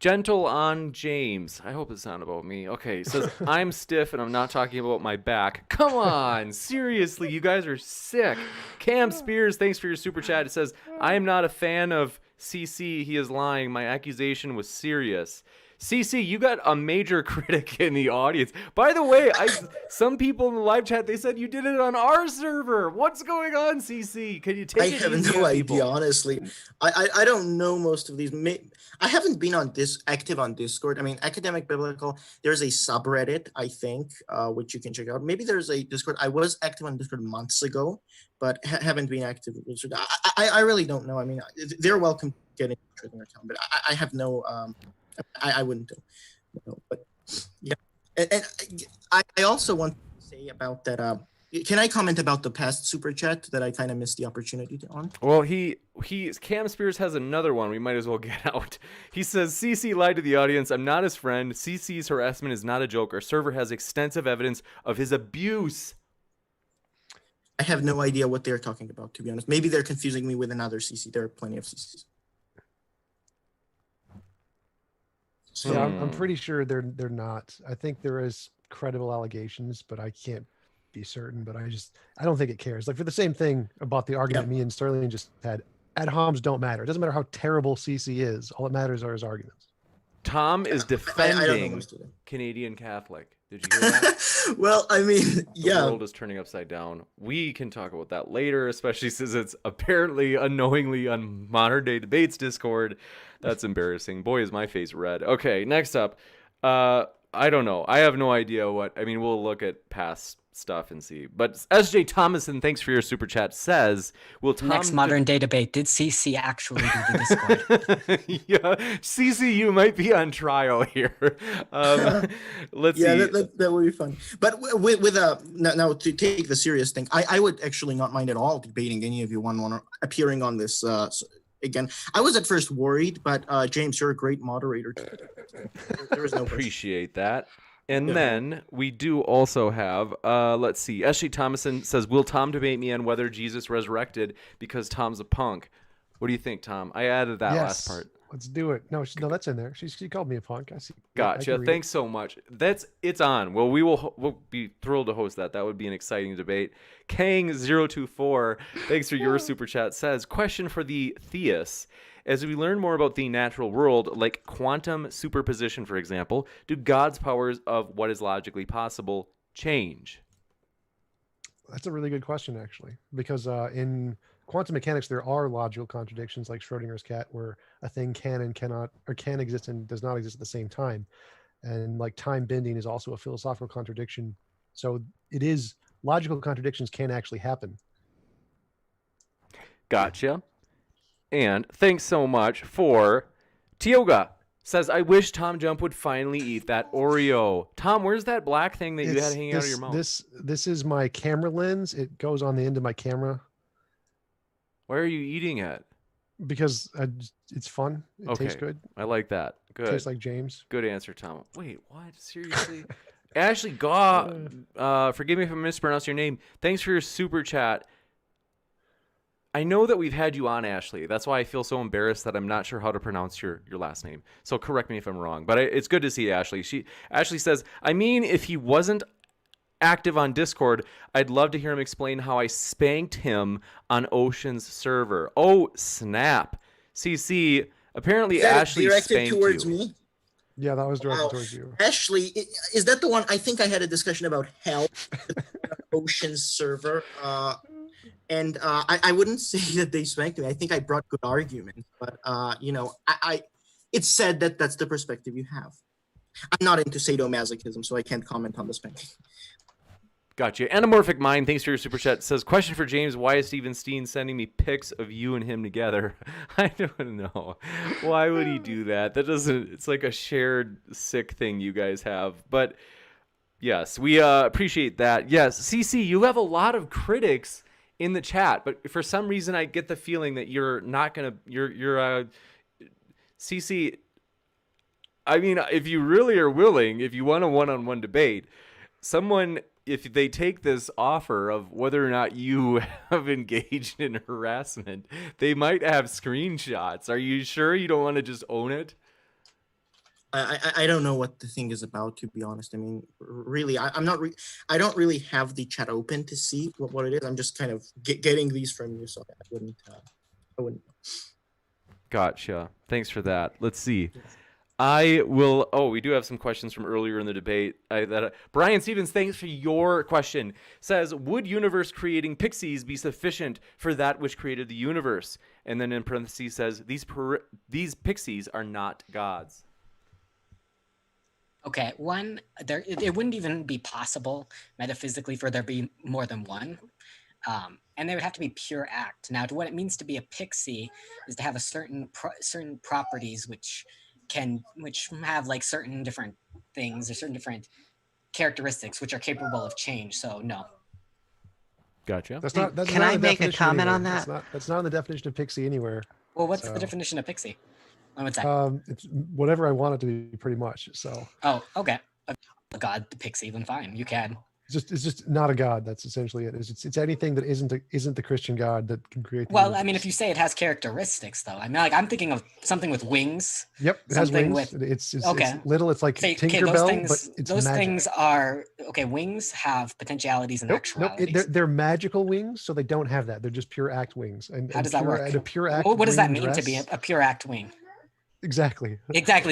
Gentle on James. I hope it's not about me. Okay, it says, I'm stiff and I'm not talking about my back. Come on, seriously, you guys are sick. Cam Spears, thanks for your super chat. It says, I am not a fan of CC. He is lying. My accusation was serious. CC, you got a major critic in the audience. By the way, some people in the live chat, they said you did it on our server. What's going on, CC? Can you take I it have easy no on people? idea, honestly. I don't know most of these. I haven't been active on Discord. I mean, Academic Biblical, there's a subreddit, I think, which you can check out. Maybe there's a Discord. I was active on Discord months ago, but haven't been active with Discord. I really don't know. I mean, they're welcome to get in touch with their account, but I have no, I wouldn't know. But yeah. And I also want to say about that, can I comment about the past super chat that I kind of missed the opportunity on? Well, Cam Spears has another one. We might as well get out. He says, CC lied to the audience. I'm not his friend. CC's harassment is not a joke. Our server has extensive evidence of his abuse. I have no idea what they're talking about, to be honest. Maybe they're confusing me with another CC. There are plenty of CCs. So, Yeah, I'm pretty sure they're not. I think there is credible allegations, but I can't be certain. But I don't think it cares. Like for the same thing about the argument me and Sterling just had, ad homs don't matter. It doesn't matter how terrible CC is. All that matters are his arguments. Tom is I don't know defending most of them. Canadian Catholic. Did you hear that? Well, I mean, The yeah. world is turning upside down. We can talk about that later, especially since it's apparently unknowingly on Modern Day Debates Discord. That's embarrassing. Boy, is my face red. Okay, next up. I don't know. I have no idea what. I mean, we'll look at past stuff and see. But SJ Thomason, thanks for your super chat, says, will Tom... Next modern day debate, did CC actually do the Discord? Yeah, CCU might be on trial here. Let's see. That would be fun. But with now to take the serious thing, I would actually not mind at all debating any of you one appearing on this again. I was at first worried, but James, you're a great moderator. There is no appreciate that. And then we do also have, let's see, S.J. Thomason says, will Tom debate me on whether Jesus resurrected because Tom's a punk? What do you think, Tom? I added that last part. Let's do it. No, that's in there. She called me a punk. I see. Gotcha. Thanks so much. It's on. Well, we'll be thrilled to host that. That would be an exciting debate. Kang024, thanks for your super chat, says, question for the theists. As we learn more about the natural world, like quantum superposition, for example, do God's powers of what is logically possible change? That's a really good question, actually, because in quantum mechanics, there are logical contradictions like Schrodinger's cat, where a thing can and cannot, or can exist and does not exist at the same time. And like time bending is also a philosophical contradiction. So it is, logical contradictions can actually happen. Gotcha. And thanks so much for Tioga says, I wish TJump would finally eat that Oreo. Tom, where's that black thing that you had hanging out of your mouth? This is my camera lens. It goes on the end of my camera. Why are you eating it? Because it's fun. It tastes good. I like that. Good. Tastes like James. Good answer, Tom. Wait, what? Seriously? Ashley Gaw, forgive me if I mispronounced your name. Thanks for your super chat. I know that we've had you on, Ashley. That's why I feel so embarrassed that I'm not sure how to pronounce your last name. So correct me if I'm wrong. But it's good to see Ashley. Ashley says, I mean, if he wasn't active on Discord, I'd love to hear him explain how I spanked him on Ocean's server. Oh, snap. CC, apparently Ashley spanked towards you. Me? Yeah, that was directed towards you. Ashley, is that the one? I think I had a discussion about hell, Ocean's server. And I wouldn't say that they spanked me. I think I brought good arguments, but it's said that that's the perspective you have. I'm not into sadomasochism, so I can't comment on the spanking. Gotcha. Anamorphic Mind, thanks for your super chat, says, question for James, why is Steven Steen sending me pics of you and him together? I don't know. Why would he do that? It's like a shared sick thing you guys have. But yes, we appreciate that. Yes, CC, you have a lot of critics in the chat, but for some reason I get the feeling that you're not gonna CC. I mean, if you really are willing, if you want a one-on-one debate, if they take this offer of whether or not you have engaged in harassment, they might have screenshots. Are you sure you don't want to just own it? I don't know what the thing is about, to be honest. I mean, really, I don't really have the chat open to see what it is. I'm just kind of getting these from you, so I wouldn't. Gotcha. Thanks for that. Let's see. We do have some questions from earlier in the debate. Brian Stevens, thanks for your question. Says, would universe creating pixies be sufficient for that which created the universe? And then in parentheses says, these pixies are not gods. Okay, it wouldn't even be possible metaphysically for there to be more than one. And they would have to be pure act. Now, what it means to be a pixie is to have a certain properties which have like certain different things or certain different characteristics which are capable of change. So no. Gotcha. Can I make a comment on that? That's not in the definition of pixie anywhere. Well, what's the definition of pixie? What's that? It's whatever I want it to be, pretty much. So. Oh, okay. A god, the pixie, then fine. You can. It's just not a god. That's essentially it. It's anything that isn't the Christian God that can create. Well, I mean, if you say it has characteristics, though, I mean, like I'm thinking of something with wings. Yep, it has wings. It's little. It's like Tinkerbell, but it's those magic. Things are okay. Wings have potentialities and actualities. Nope. They're magical wings, so they don't have that. They're just pure act wings. And how does that work? And a pure act. What does that mean to be a pure act wing? Exactly.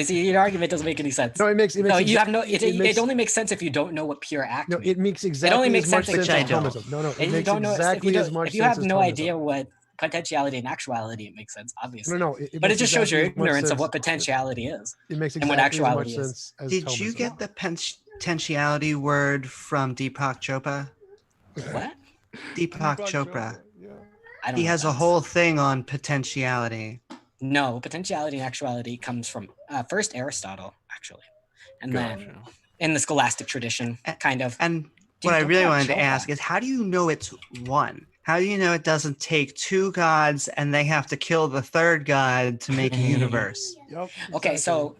See, your argument doesn't make any sense. No, it makes. It only makes sense if you don't know what pure act means. No, it makes exactly. It only makes as much sense as Thomism. No, it makes exactly as much sense. If you have as no Thomism. idea what potentiality and actuality, it makes sense, obviously. No, but it just shows your ignorance of what potentiality is. It makes exactly and what actuality as much sense as Did Thomism. you get the potentiality word from Deepak Chopra? What? Deepak Chopra. Yeah. I don't He know has what a that whole thing on potentiality. is. No, potentiality and actuality comes from first Aristotle, actually, and then Gotcha. in the scholastic tradition, kind of. And what I Deepak really wanted to Chopra. ask is, how do you know it's one? How do you know it doesn't take two gods and they have to kill the third god to make a universe? Yep. Okay, exactly.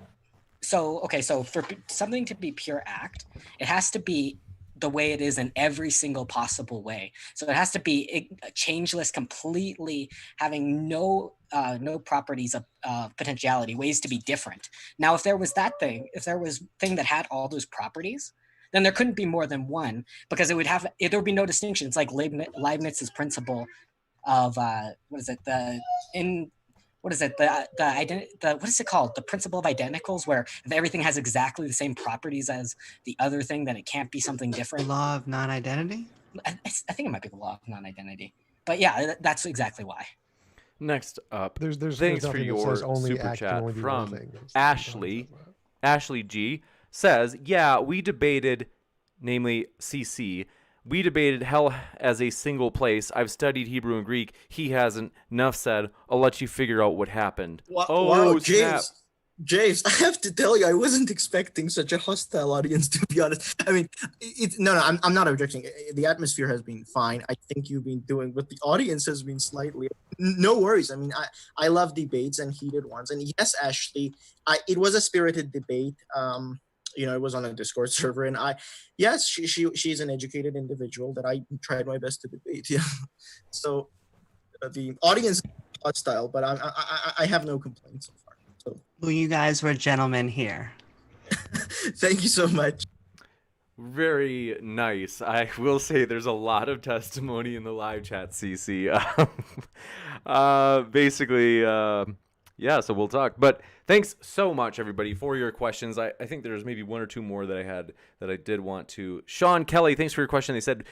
so for something to be pure act, it has to be the way it is in every single possible way. So it has to be changeless, completely having no properties of potentiality, ways to be different. Now, if there was thing that had all those properties, then there couldn't be more than one, because there would be no distinction. It's like Leibniz's principle of what is it what is it called? The principle of identicals, where if everything has exactly the same properties as the other thing, then it can't be something The different. law of non-identity? I think it might be the law of non-identity. But yeah, that's exactly why. Next up, There's thanks for nothing that your says only super act can chat only be one from thing. It's- Ashley. Ashley G says, yeah, we debated, namely CC, we debated hell as a single place. I've studied Hebrew and Greek. He hasn't. Enough said. I'll let you figure out what happened. Wow, snap. James, I have to tell you, I wasn't expecting such a hostile audience, to be honest. I mean, I'm not objecting. The atmosphere has been fine. I think you've been doing, but the audience has been slightly. No worries. I mean, I love debates and heated ones. And yes, Ashley, it was a spirited debate. It was on a Discord server, and she's an educated individual that I tried my best to debate. Yeah, so the audience is hostile, but I have no complaints so far. So. Well, you guys were gentlemen here. Thank you so much. Very nice. I will say there's a lot of testimony in the live chat, CC. Basically, yeah, so we'll talk. But thanks so much, everybody, for your questions. I think there's maybe one or two more that I had that I did want to. Sean Kelly, thanks for your question. They said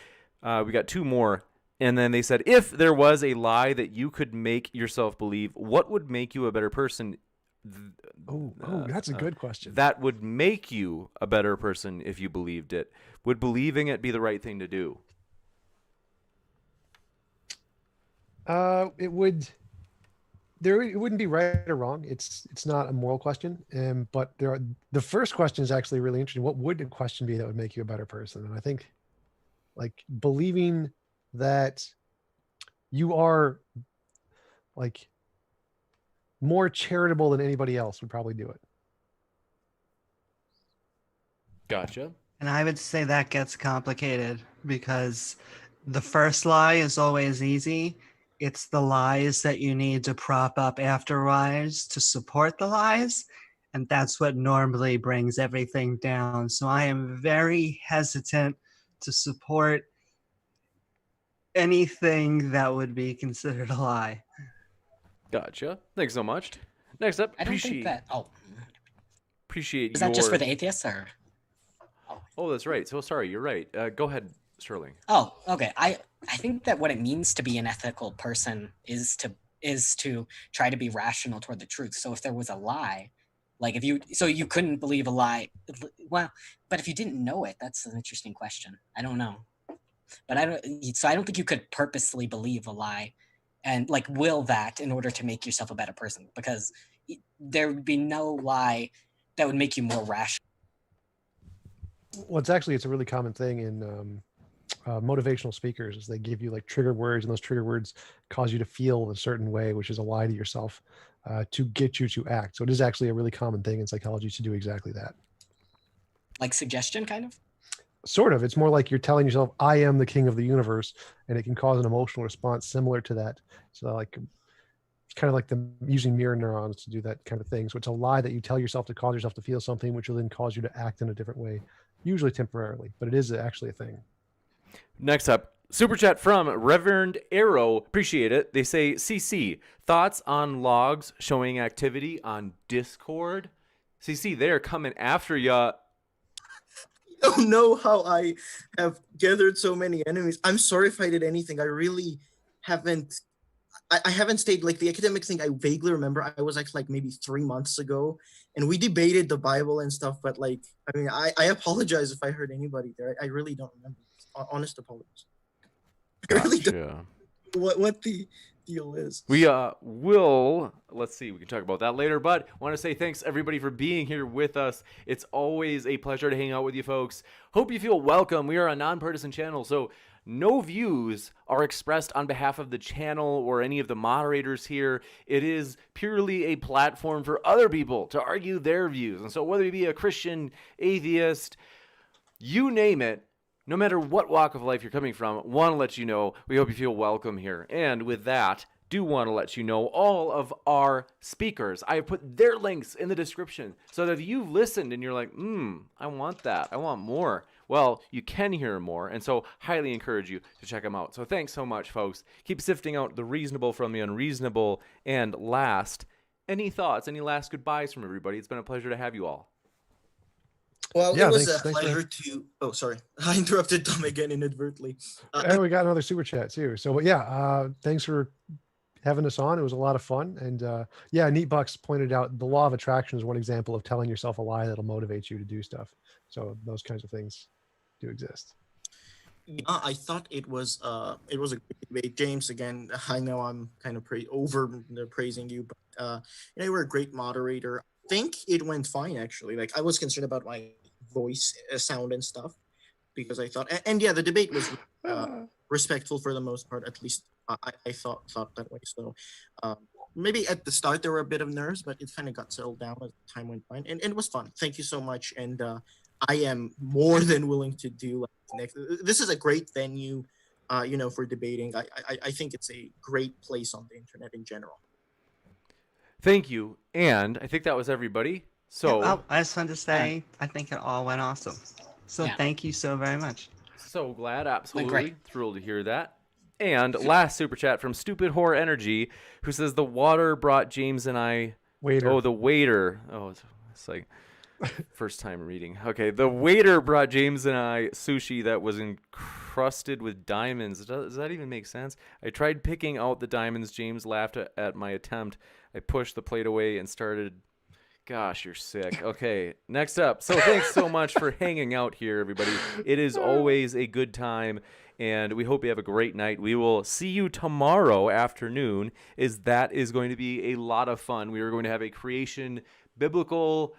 we got two more. And then they said, if there was a lie that you could make yourself believe, what would make you a better person? That's a good question. That would make you a better person if you believed it. Would believing it be the right thing to do? It would. It wouldn't be right or wrong. It's not a moral question. But the first question is actually really interesting. What would the question be that would make you a better person? And I think, like, believing that you are, like, more charitable than anybody else would probably do it. Gotcha. And I would say that gets complicated because the first lie is always easy. It's the lies that you need to prop up afterwards to support the lies. And that's what normally brings everything down. So I am very hesitant to support anything that would be considered a lie. Gotcha. Thanks so much. Next up, I don't think that. Oh, appreciate. Is that just for the atheists, or? Oh, that's right. So sorry, you're right. Go ahead, Sterling. Oh, okay. I think that what it means to be an ethical person is to try to be rational toward the truth. So if there was a lie, like you couldn't believe a lie, well, but if you didn't know it, that's an interesting question. I don't know, but I don't think you could purposely believe a lie and like will that in order to make yourself a better person, because there would be no lie that would make you more rational. Well, it's a really common thing in motivational speakers is they give you like trigger words, and those trigger words cause you to feel a certain way, which is a lie to yourself, to get you to act. So it is actually a really common thing in psychology to do exactly that. Like suggestion, kind of? Sort of. It's more like you're telling yourself, I am the king of the universe, and it can cause an emotional response similar to that. So like, it's kind of like using mirror neurons to do that kind of thing. So it's a lie that you tell yourself to cause yourself to feel something, which will then cause you to act in a different way, usually temporarily, but it is actually a thing. Next up, super chat from Reverend Arrow. Appreciate it. They say, CC, thoughts on logs showing activity on Discord? CC, they're coming after ya. You don't know how I have gathered so many enemies. I'm sorry if I did anything. I really haven't. I haven't stayed, like, the academic thing. I vaguely remember I was like maybe 3 months ago, and we debated the Bible and stuff. But like, I mean, I apologize if I hurt anybody there. I really don't remember. Honest apologies. I really don't Gotcha. know what the deal is. We will, let's see, we can talk about that later, but want to say thanks everybody for being here with us. It's always a pleasure to hang out with you folks. Hope you feel welcome. We are a nonpartisan channel, so no views are expressed on behalf of the channel or any of the moderators here. It is purely a platform for other people to argue their views. And so whether you be a Christian, atheist, you name it, no matter what walk of life you're coming from, want to let you know, we hope you feel welcome here. And with that, do want to let you know all of our speakers. I have put their links in the description so that if you've listened and you're like, I want that, I want more, well, you can hear more. And so highly encourage you to check them out. So thanks so much, folks. Keep sifting out the reasonable from the unreasonable. And last, any thoughts, any last goodbyes from everybody? It's been a pleasure to have you all. Well, Yeah, it was thanks a pleasure to. Oh, sorry, I interrupted Tom again inadvertently. And we got another super chat too. So yeah, thanks for having us on. It was a lot of fun. And yeah, Neatbucks pointed out the law of attraction is one example of telling yourself a lie that'll motivate you to do stuff. So those kinds of things do exist. Yeah, I thought it was a great debate. James, again, I know I'm kind of praising you, but you were a great moderator. I think it went fine actually. Like I was concerned about my voice sound and stuff because I thought, and yeah, the debate was respectful for the most part. At least I thought that way. So maybe at the start there were a bit of nerves, but it kind of got settled down as time went by, and it was fun. Thank you so much, and I am more than willing to do next. This is a great venue, for debating. I think it's a great place on the internet in general. Thank you. And I think that was everybody. So Well, I just wanted to say, I think it all went awesome. So Yeah. thank you so very much. so glad, absolutely great. thrilled to hear that. And last super chat from Stupid Whore Energy, who says the water brought James and I. Waiter. Oh, the waiter. Oh, it's like first time reading. Okay, the waiter brought James and I sushi that was encrusted with diamonds. Does that even make sense? I tried picking out the diamonds. James laughed at my attempt. I pushed the plate away and started. Gosh, you're sick. Okay, next up. So thanks so much for hanging out here, everybody. It is always a good time, and we hope you have a great night. We will see you tomorrow afternoon, that is going to be a lot of fun. We are going to have a creation, biblical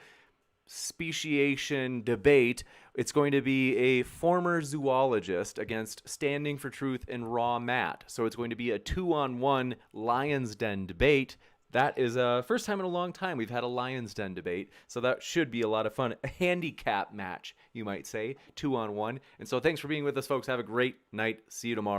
speciation debate. It's going to be a former zoologist against Standing for Truth and Raw Matt. So it's going to be a 2-on-1 Lion's Den debate. That is first time in a long time we've had a Lion's Den debate, so that should be a lot of fun. A handicap match, you might say, 2-on-1. And so thanks for being with us, folks. Have a great night. See you tomorrow.